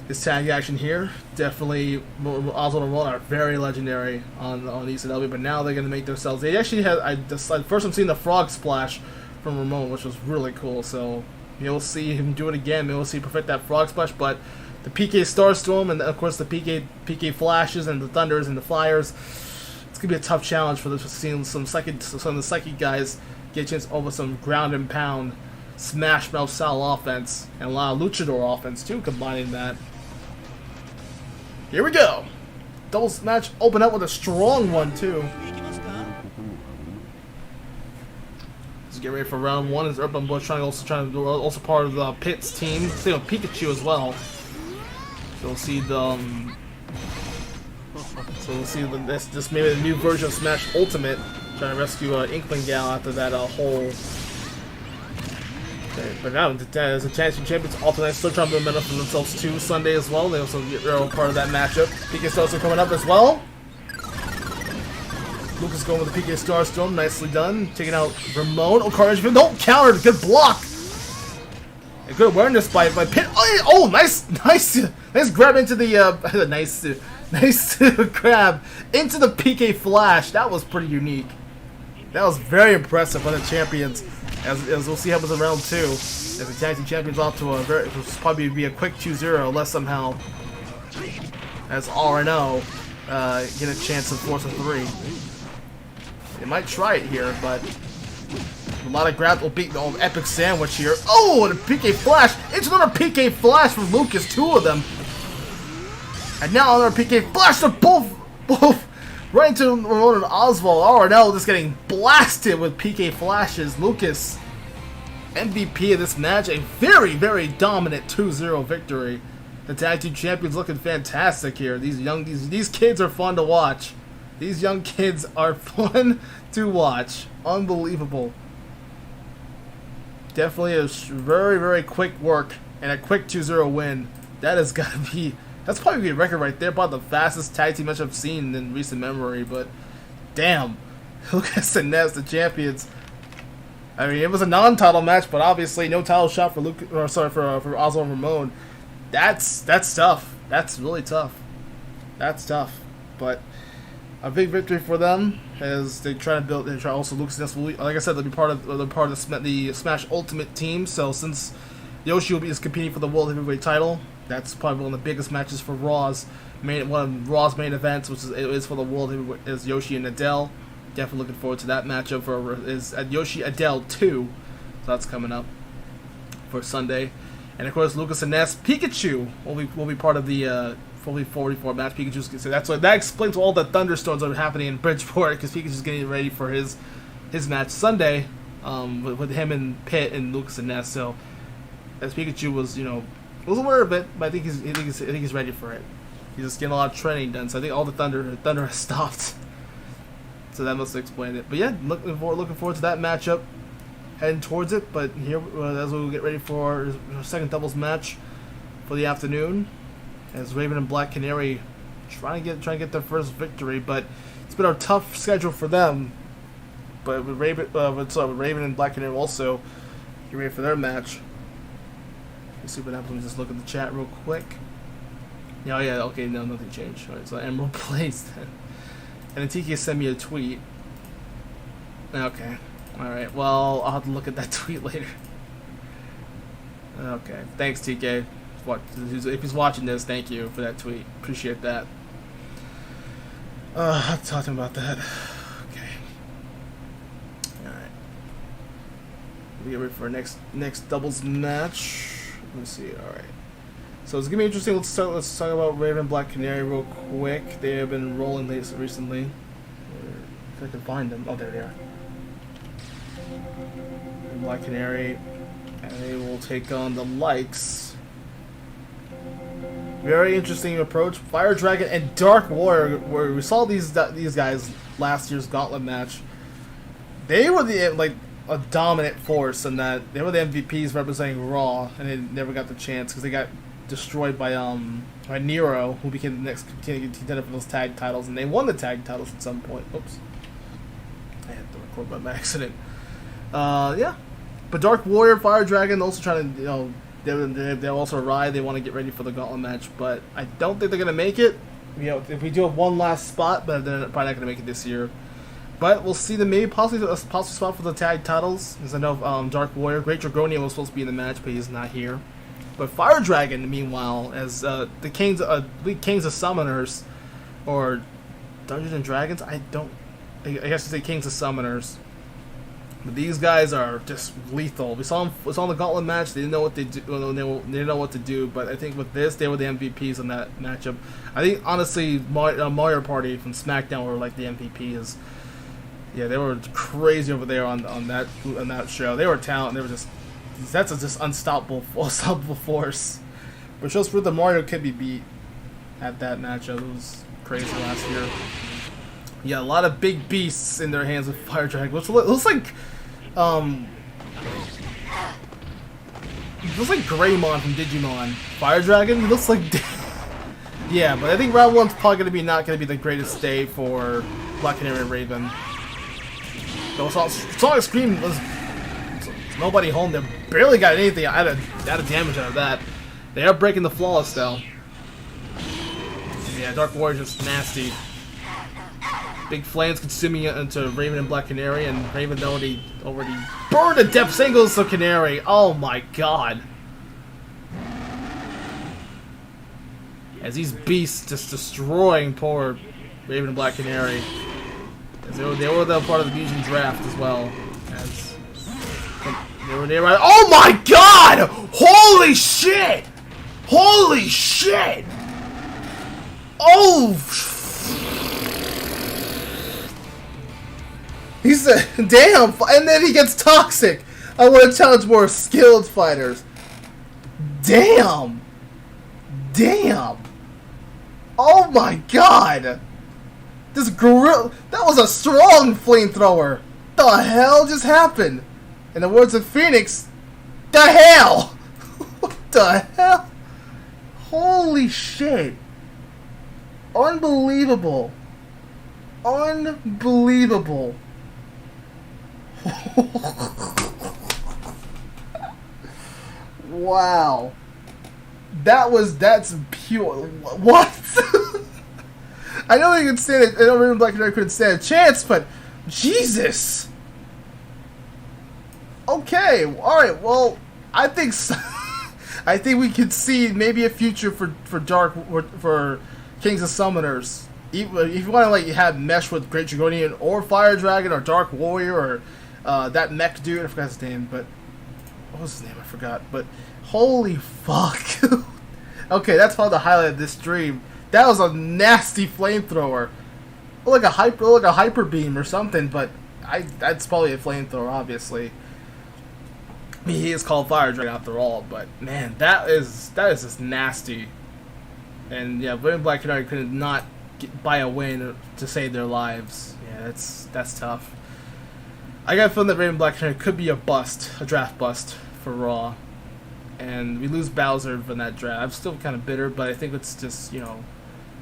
this tag action here. Definitely, Oswald and Rollins are very legendary on ECW, but now they're going to make themselves. They actually had first I'm seeing the frog splash from Ramon, which was really cool. So you'll see him do it again. Maybe we'll see him perfect that frog splash. But the PK Starstorm and of course the PK flashes and the thunders and the flyers. It's gonna be a tough challenge for this. Seeing some of the psychic guys get a chance over some ground and pound, smash mouth style offense and a lot of luchador offense too, combining that. Here we go. Doubles match open up with a strong one too. Let's get ready for round 1. As Urban Bush trying to do also part of the Pitts team. Same with Pikachu as well. So we'll see this maybe the new version of Smash Ultimate trying to rescue Inkling Gal after that whole. Okay, but now as a tag team champions, alternate still trying to momentum for themselves too Sunday as well. They also get part of that matchup. PK Stars are coming up as well. Lucas going with the PK Starstorm, nicely done. Taking out Ramon. Courage, don't counter. Good block. A good awareness by Pitt. Oh, nice grab into the nice grab into the PK Flash. That was pretty unique. That was very impressive by the champions. As we'll see happens in round 2. As the tag team champions off to it'll probably be a quick 2-0 unless somehow as RNO get a chance of force a 3. They might try it here, but a lot of grabs will beat the epic sandwich here. Oh, and a PK Flash! It's another PK Flash from Lucas, 2 of them. And now another PK Flash to both right into Ramon and Oswald. RNL just getting blasted with PK Flashes. Lucas, MVP of this match, a very, very dominant 2-0 victory. The tag team champions looking fantastic here. These kids are fun to watch. These young kids are fun to watch. Unbelievable. Definitely a very, very quick work and a quick 2-0 win. That has got to be. That's probably a record right there, probably the fastest tag team match I've seen in recent memory, but damn. Lucas and Ness, the champions. I mean, it was a non-title match, but obviously no title shot for for Oswald and Ramon. That's tough. That's really tough. That's tough. But a big victory for them as they try to build. They try also Lucas and Ness will, like I said, they'll be part of the Smash Ultimate team. So since Yoshi is competing for the World Heavyweight title, that's probably one of the biggest matches for one of Raw's main events, which is for the World Heavyweight, is Yoshi and Adel. Definitely looking forward to that matchup. Is Yoshi Adel 2, so that's coming up for Sunday. And of course, Lucas and Ness, Pikachu will be part of the fully 44 match. Pikachu's so that explains all the thunderstorms that are happening in Bridgeport because Pikachu's getting ready for his match Sunday with him and Pitt and Lucas and Ness. So as Pikachu was was aware of it, but I think he's ready for it. He's just getting a lot of training done, so I think all the thunder has stopped. So that must explain it. But yeah, looking forward to that matchup, heading towards it. But here, as we get ready for our second doubles match for the afternoon, as Raven and Black Canary trying to get their first victory. But it's been a tough schedule for them. But with Raven and Black Canary also get ready for their match. Super Let me just look at the chat real quick. Yeah, yeah, okay, no, nothing changed. Alright, so Emerald plays then. And then TK sent me a tweet. Okay. Alright, well, I'll have to look at that tweet later. Okay, thanks TK. If he's watching this, thank you for that tweet. Appreciate that. I'm talking about that. Okay. Alright. We get ready for our next doubles match. Let me see. Alright. So it's gonna be interesting. Let's talk about Raven Black Canary real quick. They have been rolling recently. If I can find them. Oh, there they are. Raven Black Canary, and they will take on the likes. Very interesting approach. Fire Dragon and Dark Warrior, where we saw these guys last year's Gauntlet match. They were a dominant force in that they were the MVPs representing Raw, and they never got the chance because they got destroyed by Nero, who became the next contender for those tag titles, and they won the tag titles at some point. Oops, I had to record by accident. Yeah, but Dark Warrior, Fire Dragon, also trying to they're also ride. They want to get ready for the Gauntlet match, but I don't think they're gonna make it. If we do have one last spot, but they're probably not gonna make it this year. But we'll see them maybe possibly a possible spot for the tag titles. Because I know Dark Warrior, Great Dragonian was supposed to be in the match, but he's not here. But Fire Dragon, meanwhile, as the kings of summoners, or Dungeons and Dragons, I guess you say kings of summoners. But these guys are just lethal. We saw the Gauntlet match. They didn't know what they do. They didn't know what to do. But I think with this, they were the MVPs in that matchup. I think honestly, Mario Party from SmackDown were like the MVPs. Yeah, they were crazy over there on that show. They were talented. They were that's a just unstoppable force. But shows proof that Mario could be beat at that matchup. It was crazy last year. Yeah, a lot of big beasts in their hands with Fire Dragon. Which looks like Greymon from Digimon. Fire Dragon, he looks like yeah, but I think round one's probably not gonna be the greatest day for Black Canary and Raven. So Sonic Scream was nobody home. They barely got anything out of damage out of that. They are breaking the flawless though. Yeah, Dark Warrior just nasty. Big flames consuming it into Raven and Black Canary, and Raven already burned a depth singles to Canary. Oh my god. As these beasts just destroying poor Raven and Black Canary. As they were the part of the Mugen draft as well. As they were nearby. Oh my god! Holy shit! Holy shit! Oh! He said, damn! And then he gets toxic! I want to challenge more skilled fighters. Damn! Damn! Oh my god! This gorilla... That was a strong flamethrower! The hell just happened? In the words of Phoenix, the hell! What the hell? Holy shit! Unbelievable! Unbelievable! Wow. That's pure. What? I know you could stand it. I know Raven Black Canary couldn't stand a chance, but Jesus. Okay. All right. Well, I think so. I think we could see maybe a future for Kings of Summoners. If you want to have mesh with Great Dragonian or Fire Dragon or Dark Warrior or that Mech dude, I forgot his name, but what was his name? I forgot. But holy fuck! Okay, that's probably the highlight of this stream. That was a nasty flamethrower, like a hyper beam or something. But that's probably a flamethrower, obviously. I mean, he is called Fire Dragon after all. But man, that is just nasty. And yeah, Raven Black Canary could not buy a win to save their lives. Yeah, that's tough. I got a feeling that Raven Black Canary could be a draft bust for Raw, and we lose Bowser from that draft. I'm still kind of bitter, but I think it's just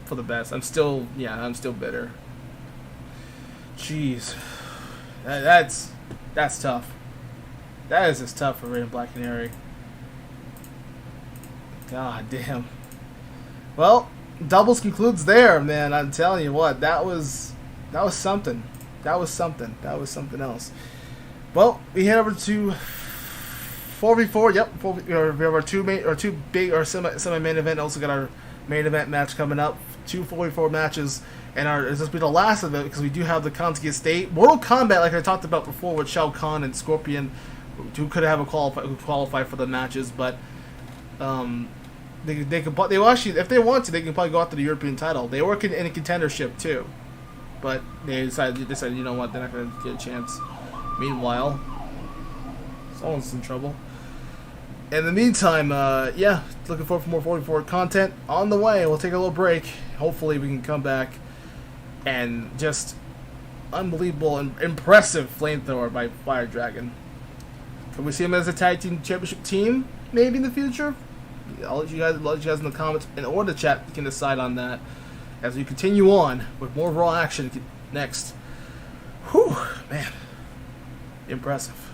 for the best. I'm still bitter. Jeez, that's tough. That is just tough for Raven Black Canary. God damn. Well, doubles concludes there, man. I'm telling you what, that was something. That was something. That was something else. Well, we head over to 4v4. Yep, we have our two big or semi main event. Also got our main event match coming up. Two 4v4 matches, and this will be the last of it because we do have the Kanzuki Estate Mortal Kombat, like I talked about before, with Shao Kahn and Scorpion, who could have who qualify for the matches, but they will actually, if they want to, they can probably go after the European title. They work in a contendership too, but they decided you know what, they're not going to get a chance. Meanwhile, someone's in trouble. In the meantime, yeah, looking forward for more 44 content on the way. We'll take a little break. Hopefully we can come back and just unbelievable and impressive flamethrower by Fire Dragon. Can we see him as a tag team championship team maybe in the future? I'll let you guys in the comments and or the chat. You can decide on that as we continue on with more Raw action next. Whew, man, impressive.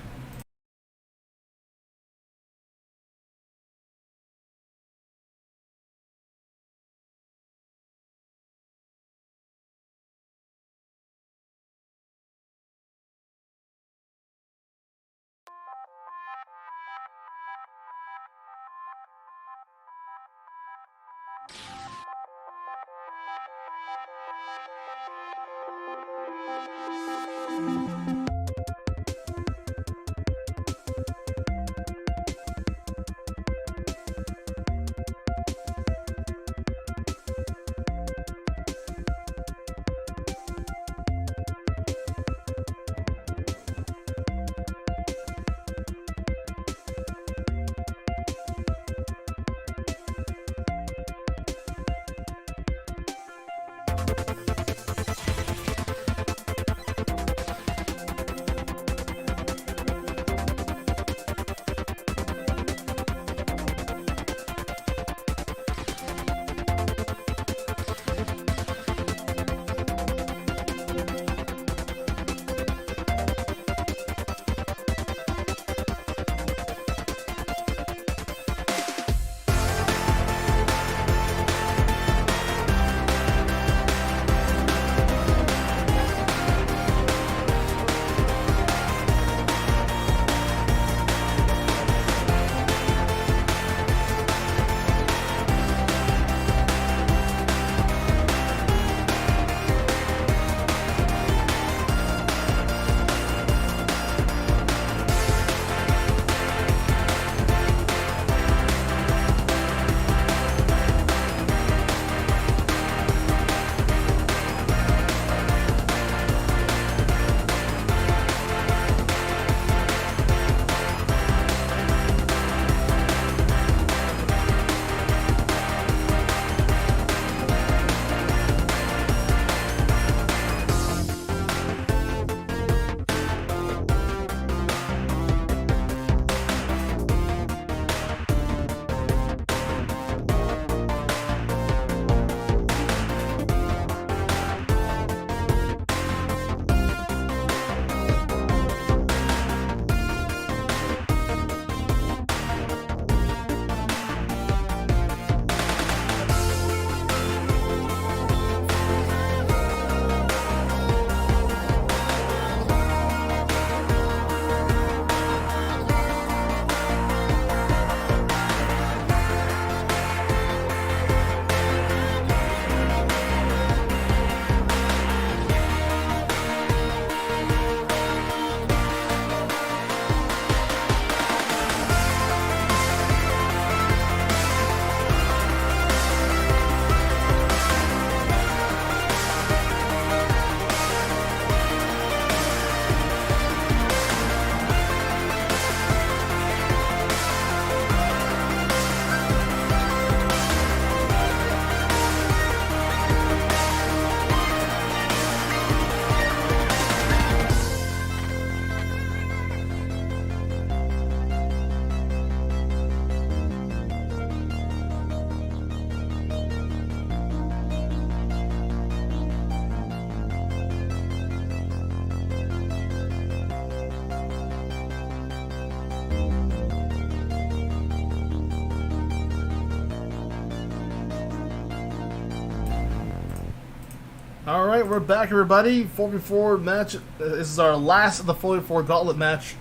Alright, we're back, everybody. 4v4 match. This is our last of the 4v4 Gauntlet match.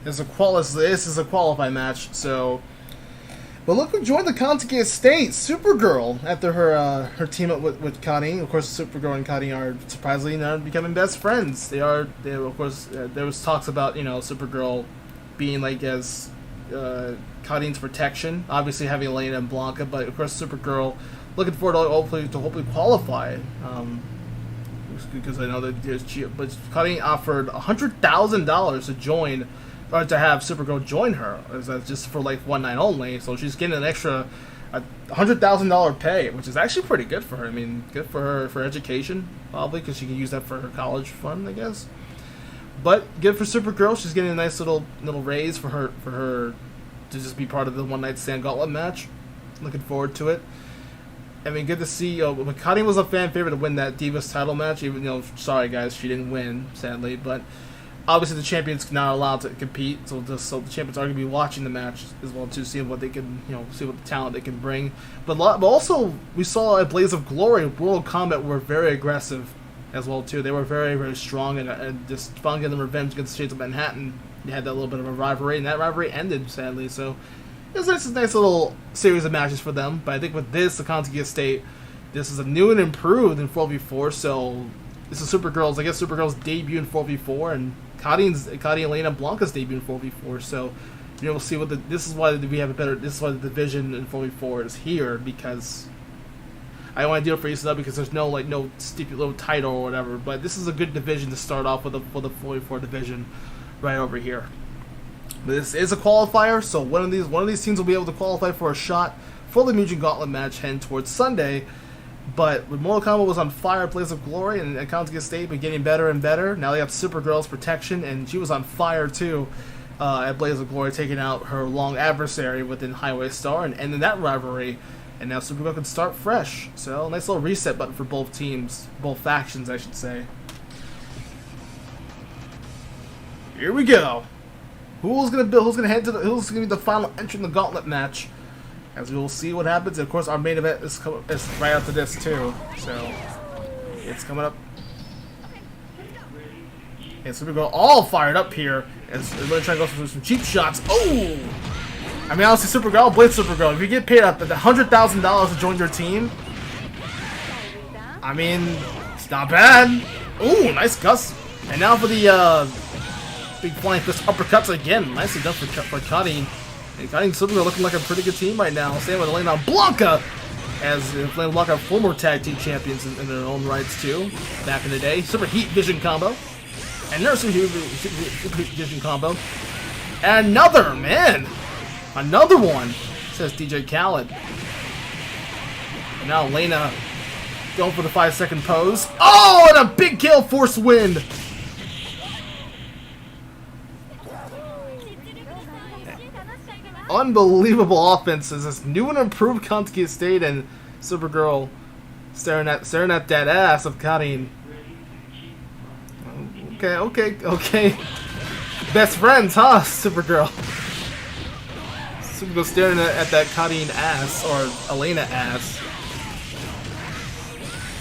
This is a qualifying match, so... But look who joined the Kanzuki estate! Supergirl! After her team up with Karin. Of course, Supergirl and Karin are surprisingly now becoming best friends. They of course, there was talks about, you know, Supergirl being like as Karin's protection. Obviously having Elena and Blanka, but of course Supergirl looking forward to hopefully qualify. Because I know that but Karin offered $100,000 to join, or to have Supergirl join her, just for like one night only. So she's getting an extra $100,000 pay, which is actually pretty good for her. I mean, good for her for education, probably, because she can use that for her college fund, I guess. But good for Supergirl. She's getting a nice little raise for her to just be part of the one night stand Gauntlet match. Looking forward to it. I mean, good to see. Karin was a fan favorite to win that Divas title match. Even sorry guys, she didn't win, sadly. But obviously the champions not allowed to compete, so the champions are going to be watching the match as well to see what they can, see what the talent they can bring. But also we saw a Blaze of Glory. World Kombat were very aggressive as well too. They were very, very strong and just found getting revenge against the Shades of Manhattan. They had that little bit of a rivalry, and that rivalry ended sadly. So it was a nice little series of matches for them. But I think with this, the Kanzuki estate, this is a new and improved in 4v4. So this is Supergirl's debut in 4v4, and Karin, Elena, Blanka's debut in 4v4. So we'll see what this is why we have a better. This is why the division in 4v4 is here, because I don't want to do it for ECW because there's no stipulated title or whatever. But this is a good division to start off with the 4v4 division right over here. This is a qualifier, so one of these teams will be able to qualify for a shot for the Mugen Gauntlet match heading towards Sunday. But when Mortal Kombat was on fire, Blaze of Glory, and Kanzuki Estate been getting better and better. Now they have Supergirl's protection, and she was on fire too at Blaze of Glory, taking out her long adversary within Highway Star and ending that rivalry. And now Supergirl can start fresh. So nice little reset button for both teams, both factions, I should say. Here we go. Who's gonna be the final entrant in the Gauntlet match? As we will see what happens. And of course, our main event is right after this too. So it's coming up. And Supergirl all fired up here. And they're going to try to go for some cheap shots. Oh! I mean, honestly, Supergirl, blitz Supergirl. If you get paid up $100,000 to join your team, I mean, it's not bad. Ooh, nice gust. And now for the big flying fist uppercuts again. Nicely done for Karin. And Karin and Supergirl looking like a pretty good team right now. Same with Elena and Blanka, as Elena and Blanka are former tag team champions in their own rights too, back in the day. Super Heat Vision combo. And there's Super Heat Vision combo. And another one, says DJ Khaled. And now Elena going for the 5-second pose. Oh, and a big gale force wind. Unbelievable offenses. This new and improved Kanzuki Estate, and Supergirl staring at that ass of Karin. Okay. Best friends, huh, Supergirl? Supergirl staring at that Karin ass, or Elena ass.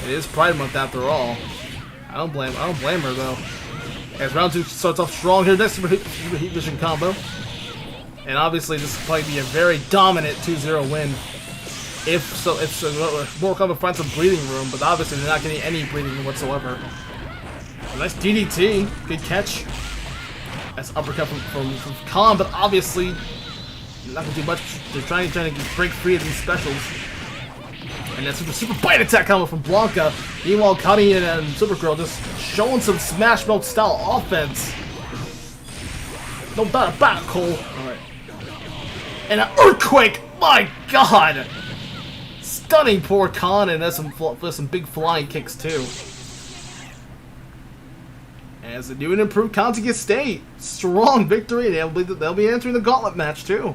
It is Pride Month after all. I don't blame her though. As round 2 starts off strong here, next Super Heat Vision combo. And obviously this will probably be a very dominant 2-0 win. If Mortal Kombat finds some breathing room, but obviously they're not getting any breathing room whatsoever. A nice DDT, good catch. That's uppercut from Kahn, but obviously not gonna do much. They're trying to break free of these specials. And that's super bite attack combo from Blanka. Meanwhile, Karin and Supergirl just showing some Smash Mouth style offense. No doubt about it, Cole. Alright. And an earthquake! My god! Stunning poor Kahn, and there's some big flying kicks too. As a new and improved Kanzuki Estate. Strong victory, and they'll be entering the Gauntlet match too.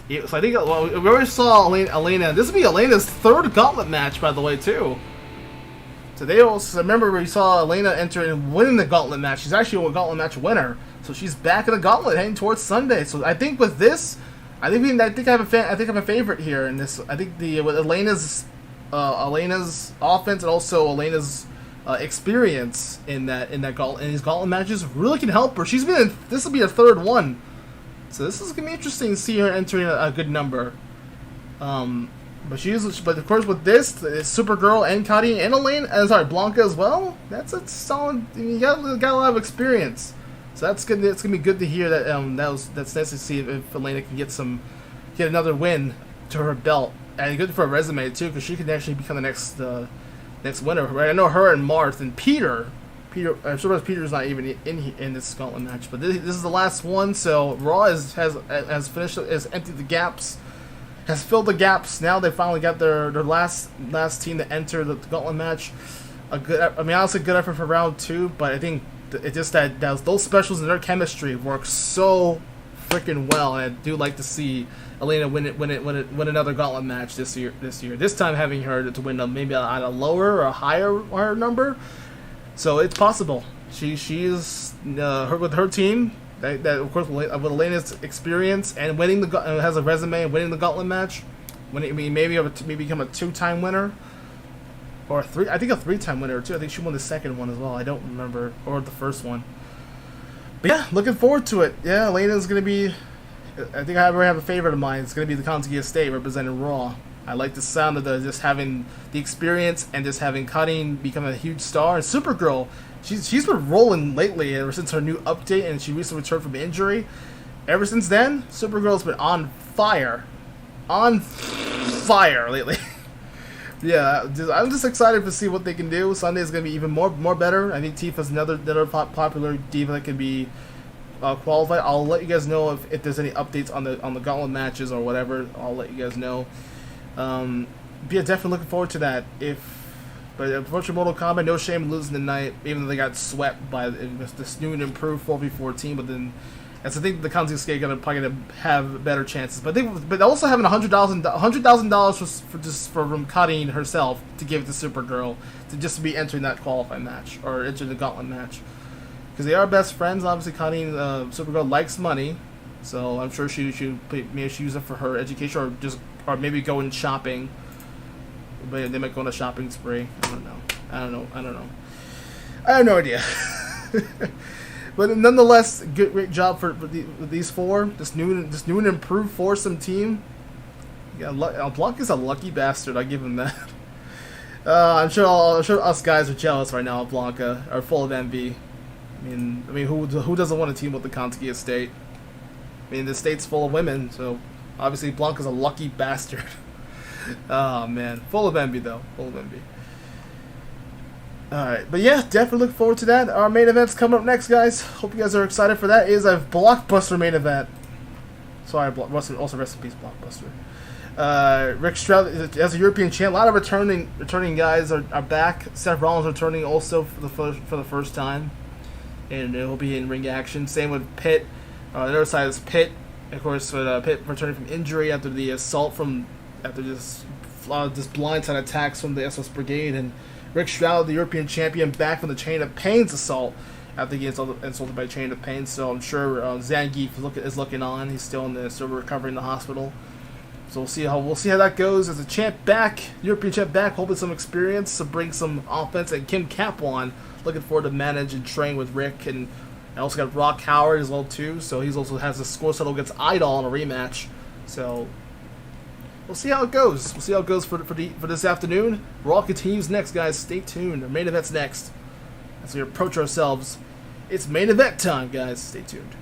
So I think we already saw Elena. This will be Elena's 3rd Gauntlet match, by the way, too. So they also remember we saw Elena enter and win the Gauntlet match. She's actually a Gauntlet match winner, so she's back in the Gauntlet heading towards Sunday. So I think with this, I think I have a favorite here in this. I think with Elena's offense and also Elena's experience in gauntlet, in these gauntlet matches really can help her. This will be her third one, so this is gonna be interesting to see her entering a good number. But of course with this, Supergirl and Karin and Elena, sorry, Blanka as well. That's a solid. I mean, you got a lot of experience, so that's good. It's gonna be good to hear that. That's nice to see if Elena can get another win to her belt, and good for her resume too, because she can actually become the next winner. Right? I know her and Marth and Peter. I'm sure Peter's not even in this gauntlet match, but this is the last one. So Raw has emptied the gaps. Has filled the gaps. Now they finally got their last team to enter the gauntlet match. Honestly, good effort for round 2, but I think it's just that those specials and their chemistry work so freaking well, and I do like to see Elena win another gauntlet match this year. This time having her to win maybe at a lower or a higher number. So it's possible. She's with her team. That of course with Elena's experience and has a resume and winning the gauntlet match, maybe become a 2-time winner or I think a 3-time winner too. I think she won the second one as well. I don't remember, or the first one. But yeah, looking forward to it. Yeah, Elena's gonna be. I think I have a favorite of mine. It's gonna be the Kanzuki estate representing Raw. I like the sound of just having the experience and just having Karin become a huge star, and Supergirl. She's been rolling lately ever since her new update, and she recently returned from injury. Ever since then, Supergirl's been on fire lately. Yeah, I'm just excited to see what they can do. Sunday's gonna be even more better. I think Tifa's another popular diva that can be qualified. I'll let you guys know if there's any updates on the gauntlet matches or whatever. I'll let you guys know. But yeah, definitely looking forward to that. But unfortunately, Mortal Kombat, no shame losing tonight, even though they got swept by this new and improved 4v14. But then, I think the Kanzuki are probably gonna have better chances. But also having $100,000 from Karin herself to give to Supergirl to just be entering that qualifying match or entering the gauntlet match, because they are best friends. Obviously, Karin, Supergirl likes money, so I'm sure she use it for her education or maybe going shopping. But they might go on a shopping spree. I don't know. I have no idea. But nonetheless, great job for these four. This new and improved foursome team. Yeah, Blanka's a lucky bastard. I give him that. I'm sure us guys are jealous right now of Blanka, are full of envy. I mean, who doesn't want to team with the Kanzuki estate? I mean, the state's full of women, so obviously Blanka's a lucky bastard. Oh man, full of envy though. Full of envy. Alright, but yeah, definitely look forward to that. Our main event's coming up next, guys. Hope you guys are excited for that. It is a blockbuster main event. Sorry, also rest in peace, Blockbuster. Rick Strowd as a European champ. A lot of returning guys are back. Seth Rollins returning also for the first time, and it will be in ring action. Same with Pitt. The other side is Pitt. Of course, with Pitt returning from injury after the assault after this blindside attacks from the SOS Brigade, and Rick Strowd, the European champion, back from the Chain of Pain's assault after he gets insulted by Chain of Pain. So I'm sure Zangief is looking on. He's still recovering in the hospital. So we'll see how that goes. As a champ back, European champ back, hoping some experience to bring some offense. And Kim Kaplan looking forward to manage and train with Rick, and also got Rock Howard as well too. So he's also has a score settle against Eyedol in a rematch. So we'll see how it goes. We'll see how it goes for this afternoon. Raw continues next, guys. Stay tuned. Our main event's next. As we approach ourselves, it's main event time, guys. Stay tuned.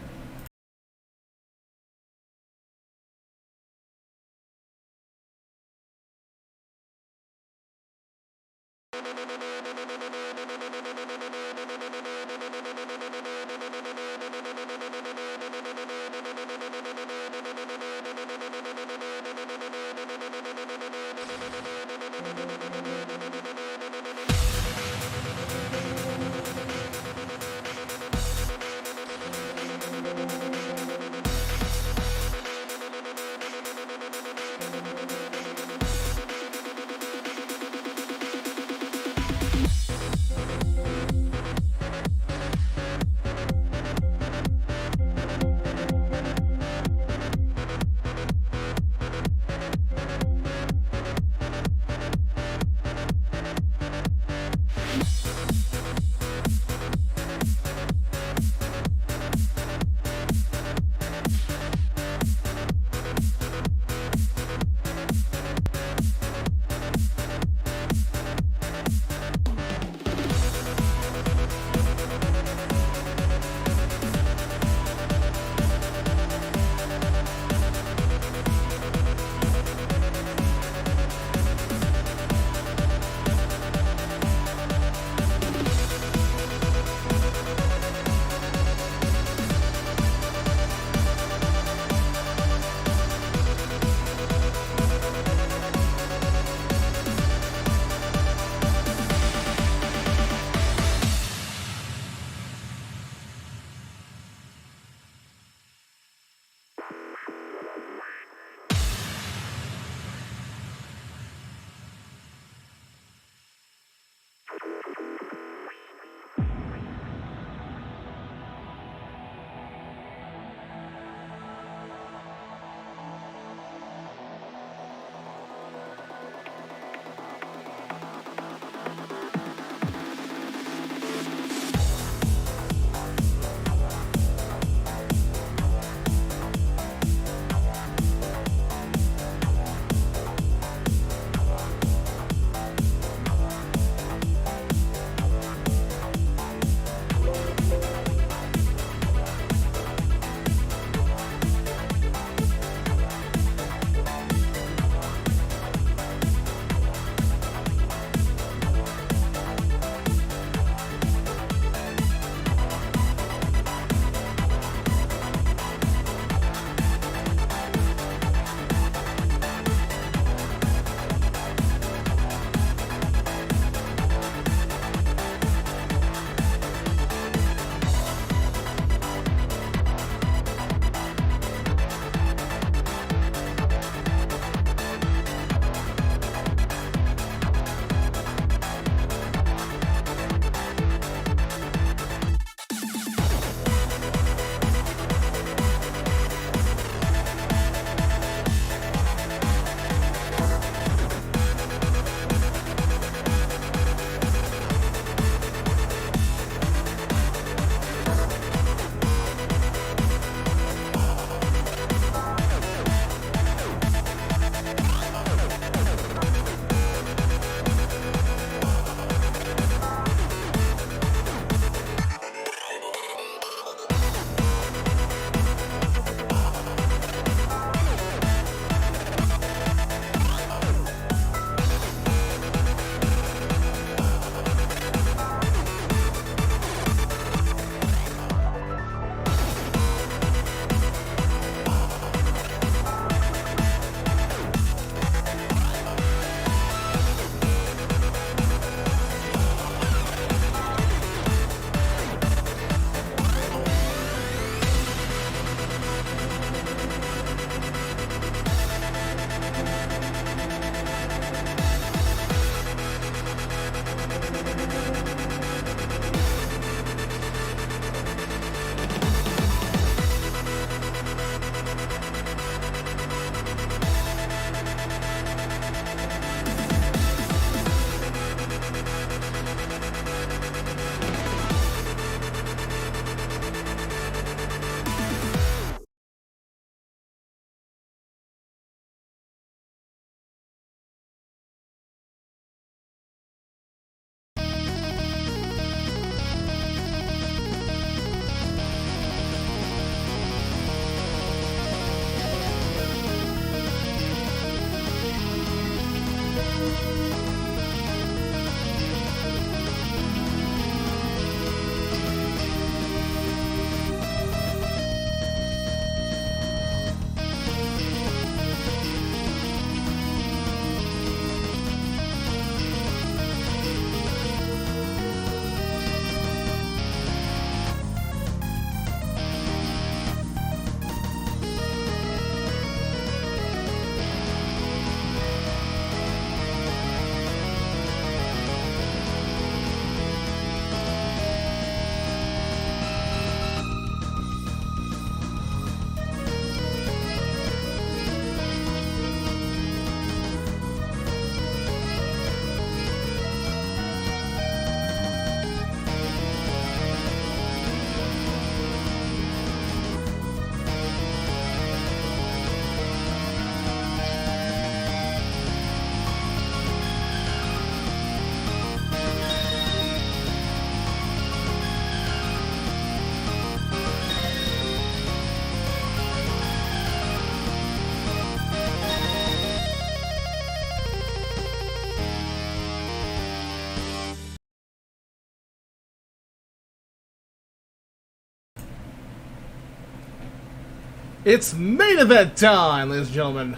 It's main event time, ladies and gentlemen.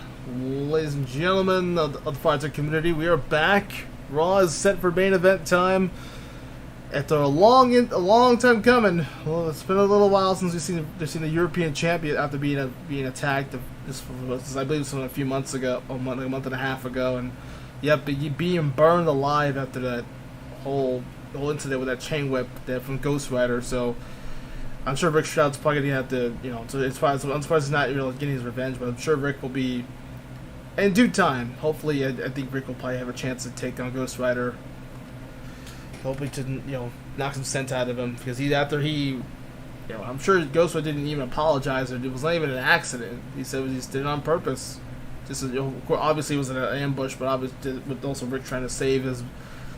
Ladies and gentlemen of the fighter community, we are back. Raw is set for main event time. After a long time coming. Well, it's been a little while since we've seen the European champion after being attacked. This was, I believe, a few months ago, a month and a half ago, and yep, being burned alive after that whole incident with that chain whip from Ghost Rider. So I'm sure Rick Stroud's probably gonna have to, so I'm surprised he's not getting his revenge, but I'm sure Rick will be in due time. Hopefully, I think Rick will probably have a chance to take on Ghost Rider. Hopefully to knock some sense out of him, because I'm sure Ghost Rider didn't even apologize, or it was not even an accident. He said he did it on purpose. Just obviously it was an ambush, but obviously with also Rick trying to save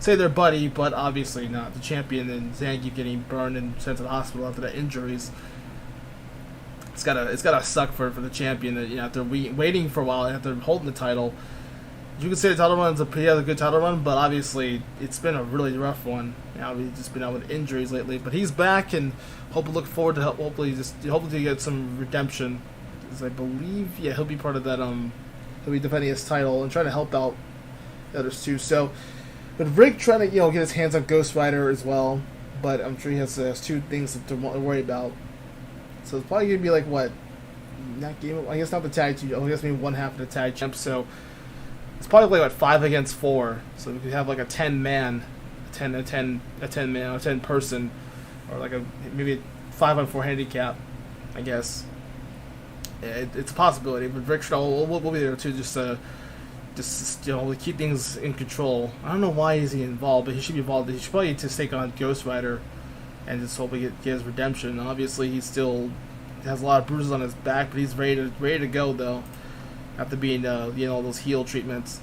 their buddy, but obviously not the champion, and Zangief getting burned and sent to the hospital after the injuries. It's gotta suck for the champion that after waiting for a while, after holding the title. You can say the title run's a good title run, but obviously it's been a really rough one. We've just been out with injuries lately, but he's back, and look forward to hopefully get some redemption. Because I believe he'll be part of that. He'll be defending his title and trying to help out the others too. So, but Rick trying to get his hands on Ghost Rider as well, but I'm sure he has two things to worry about. So it's probably gonna be like what? Not game. I guess not the tag team. I guess maybe one half of the tag champ. So it's probably like 5 against 4. So we could have like a 10 person, or like maybe a 5-on-4 handicap. I guess it's a possibility. But Rick Strowd will be there too, just to keep things in control. I don't know why he's involved, but he should be involved. He should probably just take on Ghost Rider and just hopefully get his redemption. Obviously, he still has a lot of bruises on his back, but he's ready to go though. After being all those heal treatments,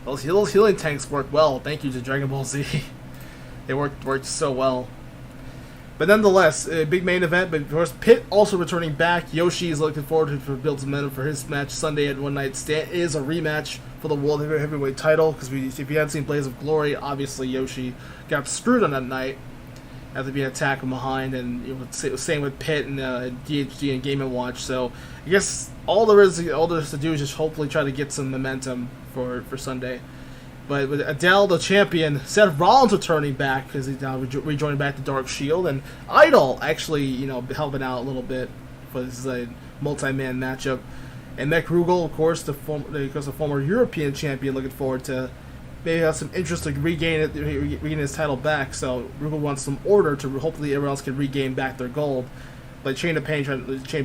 those healing tanks work well. Thank you to Dragon Ball Z. They worked so well. But nonetheless, a big main event. But of course, Pitt also returning back. Yoshi is looking forward to build some momentum for his match Sunday at One Night Stand. It is a rematch for the World Heavyweight title, because if you hadn't seen Blaze of Glory, obviously Yoshi got screwed on that night after being attacked from behind, and it was same with Pitt and DHD and Game & Watch. So I guess all there is to do is just hopefully try to get some momentum for Sunday. But with Adel, the champion, Seth Rollins returning back, because he's now rejoining back the Dark Shield, and Eyedol actually helping out a little bit for this multi-man matchup. And Mech Rugal, of course, the former European champion, looking forward to maybe have some interest to regain his title back. So Rugal wants some order to hopefully everyone else can regain back their gold. But Chain of Pain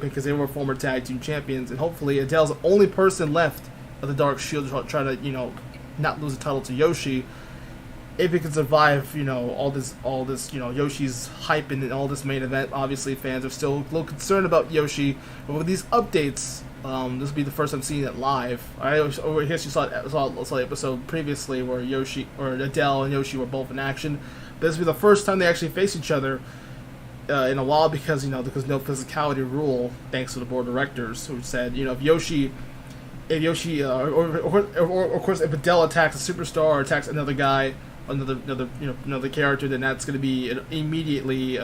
because they were former tag team champions, and hopefully Adel's the only person left of the Dark Shield trying to not lose the title to Yoshi. If he can survive all this Yoshi's hype and all this main event. Obviously fans are still a little concerned about Yoshi, but with these updates, this will be the first time seeing it live. I guess you saw the episode previously where Adel and Yoshi were both in action. But this will be the first time they actually face each other in a while, because no physicality rule, thanks to the board of directors, who said if Yoshi, or of course if Adel attacks a superstar or attacks another guy, another character, then that's going to be immediately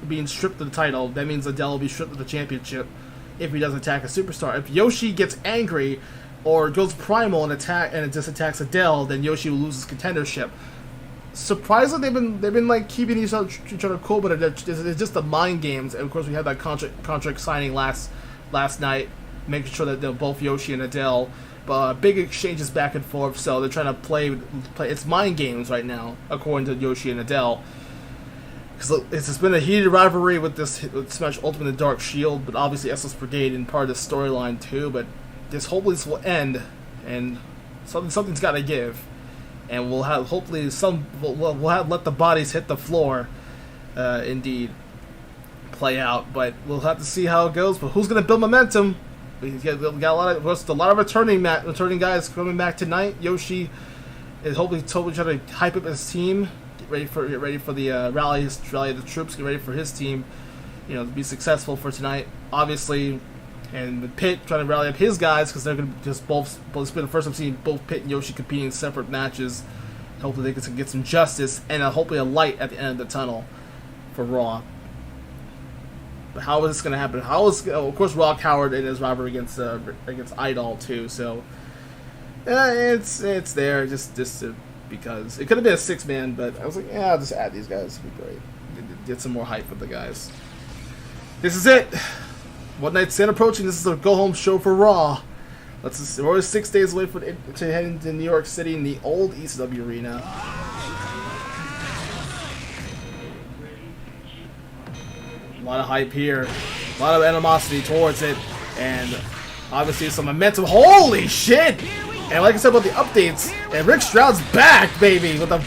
being stripped of the title. That means Adel will be stripped of the championship if he doesn't attack a superstar. If Yoshi gets angry or goes primal and just attacks Adel, then Yoshi will lose his contendership. Surprisingly, they've been like keeping each other cool, but it's just the mind games. And of course, we had that contract signing last night, making sure that both Yoshi and Adel, big exchanges back and forth. So they're trying to play it's mind games right now, according to Yoshi and Adel. Because it's been a heated rivalry with Smash Ultimate and Dark Shield, but obviously SS Brigade in part of the storyline too. But hopefully this will end, and something's got to give, and we'll have hopefully let the bodies hit the floor, indeed, play out. But we'll have to see how it goes. But who's going to build momentum? We got a lot of returning guys coming back tonight. Yoshi is hopefully trying to hype up his team. Get ready for the rally of the troops. Get ready for his team, to be successful for tonight. Obviously, and with Pitt trying to rally up his guys, because they're going to just both. It's been the first time seeing both Pitt and Yoshi competing in separate matches. Hopefully, they can get some justice and hopefully a light at the end of the tunnel for Raw. But how is this gonna happen? How is of course Rock Howard in his rivalry against Eyedol too. So it's there just because it could have been a 6-man, but I was like, yeah, I'll just add these guys. It'd be great. Get some more hype with the guys. This is it. One Night Stand approaching. This is a go home show for Raw. We're always 6 days away to head into New York City in the old ECW arena. A lot of hype here, a lot of animosity towards it, and obviously some momentum. Holy shit! And like I said about the updates, and Rick Strowd's back, baby, with the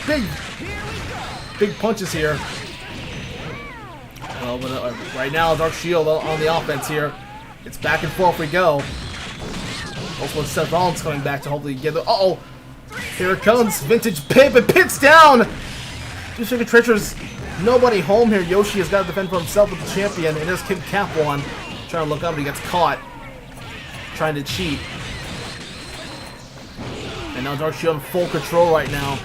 big punches here. Well, but, right now, Dark Shield on the offense here. It's back and forth we go. Also, Seth Rollins coming back to hopefully get the. Uh-oh! Here it comes, vintage Pip, and Pit's down! Just like a treacherous. Nobody home here. Yoshi has got to defend for himself with the champion, and there's Kid Cap1 trying to look up, but he gets caught trying to cheat. And now Dark Shield in full control right now.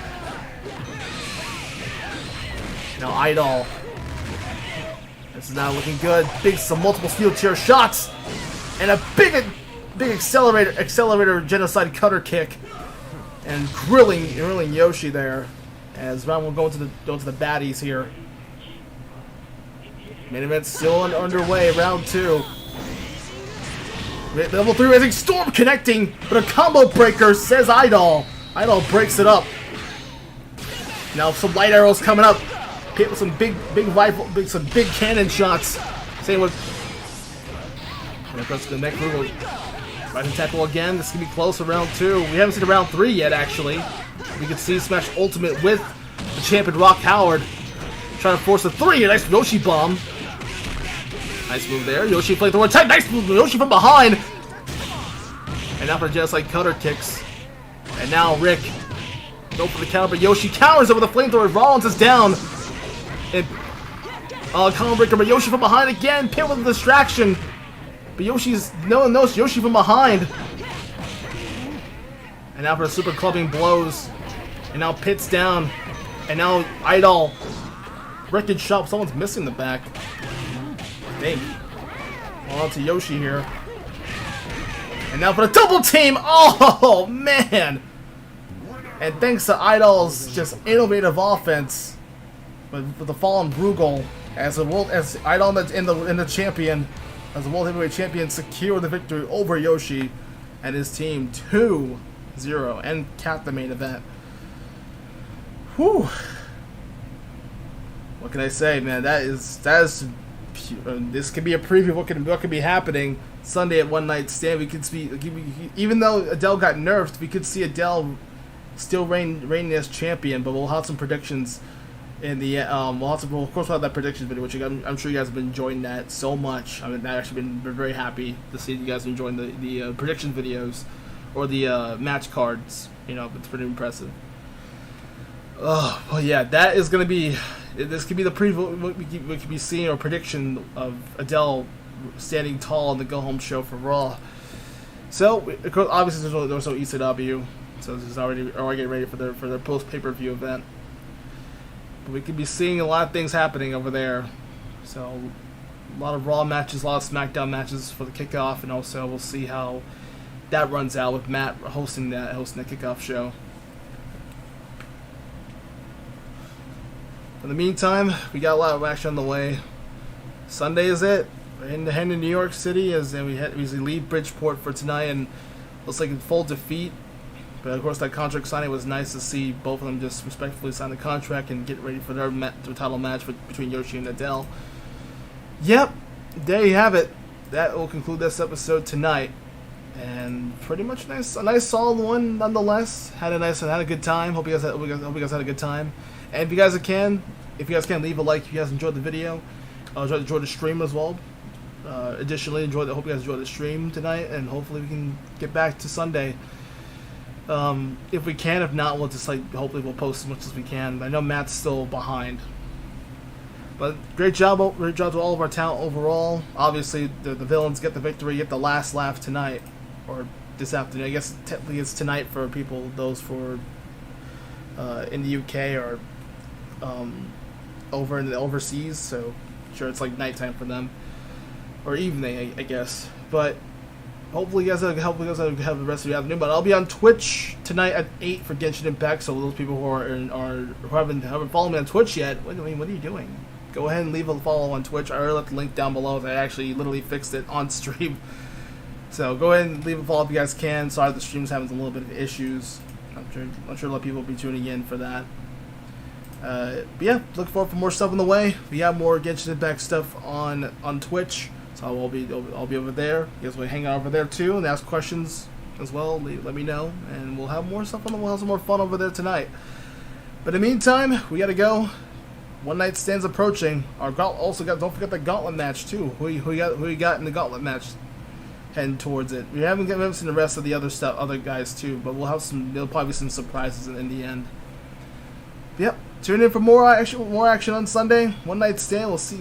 Now Eyedol. This is now looking good. Some multiple steel chair shots, and a big accelerator genocide cutter kick, and grilling Yoshi there. As Ramon will go to the baddies here. Main event still underway, round 2. Level 3 Rising Storm connecting, but a combo breaker, says Eyedol. Eyedol breaks it up. Now some light arrows coming up. Hit with some big rifle, some big cannon shots. Same with. There goes the neck Rugal. Rising tackle again. This is gonna be close to round 2. We haven't seen a round 3 yet, actually. We can see Smash Ultimate with the champion Rock Howard trying to force a 3. A nice Yoshi bomb. Nice move there. Yoshi flamethrower attack. Nice move. Yoshi from behind. And now for genocide cutter kicks. And now Rick. Go for the counter, but Yoshi counters it with a flamethrower. Rollins is down. And combo breaker, but Yoshi from behind again. Pit with a distraction. But Yoshi's no one knows Yoshi from behind. And now for super clubbing blows. And now Pit's down. And now Eyedol. Wreckage shop. Someone's missing the back. I think. On to Yoshi here. And now for the double team. Oh man. And thanks to Eyedol's just innovative offense with the fallen Rugal as Eyedol in the champion, as the World Heavyweight Champion, secure the victory over Yoshi and his team 2-0 and cap the main event. Whew. What can I say, man? That is this could be a preview of what could be happening Sunday at One Night Stand. We could see, even though Adel got nerfed, we could see Adel still reigning as champion. But we'll have some predictions in the of course we'll have that predictions video, which I'm sure you guys have been enjoying that so much. I mean, I've actually been very happy to see you guys enjoying the prediction videos or the match cards. You know, it's pretty impressive. Oh, well, yeah, that is going to be. This could be the preview we could be seeing, or prediction of Adel standing tall in the go-home show for Raw. So, obviously, there's no ECW, so this is already getting ready for their post-pay-per-view event. But we could be seeing a lot of things happening over there. So, a lot of Raw matches, a lot of SmackDown matches for the kickoff, and also we'll see how that runs out with Matt hosting the kickoff show. In the meantime, we got a lot of action on the way. Sunday is it. We're heading to New York City as we leave Bridgeport for tonight, and looks like in full defeat. But of course, that contract signing was nice to see both of them just respectfully sign the contract and get ready for their title match between Yoshi and Adel. Yep, there you have it. That will conclude this episode tonight, and pretty much a nice solid one nonetheless. Had a good time. Hope you guys had a good time. And if you guys can, leave a like if you guys enjoyed the video. Enjoy the stream as well. Additionally, hope you guys enjoyed the stream tonight, and hopefully we can get back to Sunday. If we can, if not, we'll just hopefully we'll post as much as we can. I know Matt's still behind, but great job to all of our talent overall. Obviously, the villains get the victory, get the last laugh tonight, or this afternoon. I guess technically it's tonight for people, those for in the UK or over in the overseas. So sure, it's like nighttime for them. or evening, I guess. But hopefully you guys have the rest of your afternoon. But I'll be on Twitch tonight at 8 for Genshin Impact. So those people who haven't followed me on Twitch yet, what are you doing? Go ahead and leave a follow on Twitch. I already left the link down below. I actually literally fixed it on stream. So go ahead and leave a follow if you guys can. Sorry the stream's having a little bit of issues. I'm sure a lot of people will be tuning in for that. But yeah, look forward for more stuff on the way. We have more Genshin Impact stuff on Twitch, so I'll be over there. You guys will hang out over there too and ask questions as well. Let me know, and we'll have more stuff on. We'll have some more fun over there tonight. But in the meantime, we gotta go. One night stands approaching. Don't forget the Gauntlet match too. Who you got in the Gauntlet match? Heading towards it. We haven't seen the rest of the other guys too, but there'll probably be some surprises in the end. But yep. Tune in for more action on Sunday. One night stand. We'll see you guys.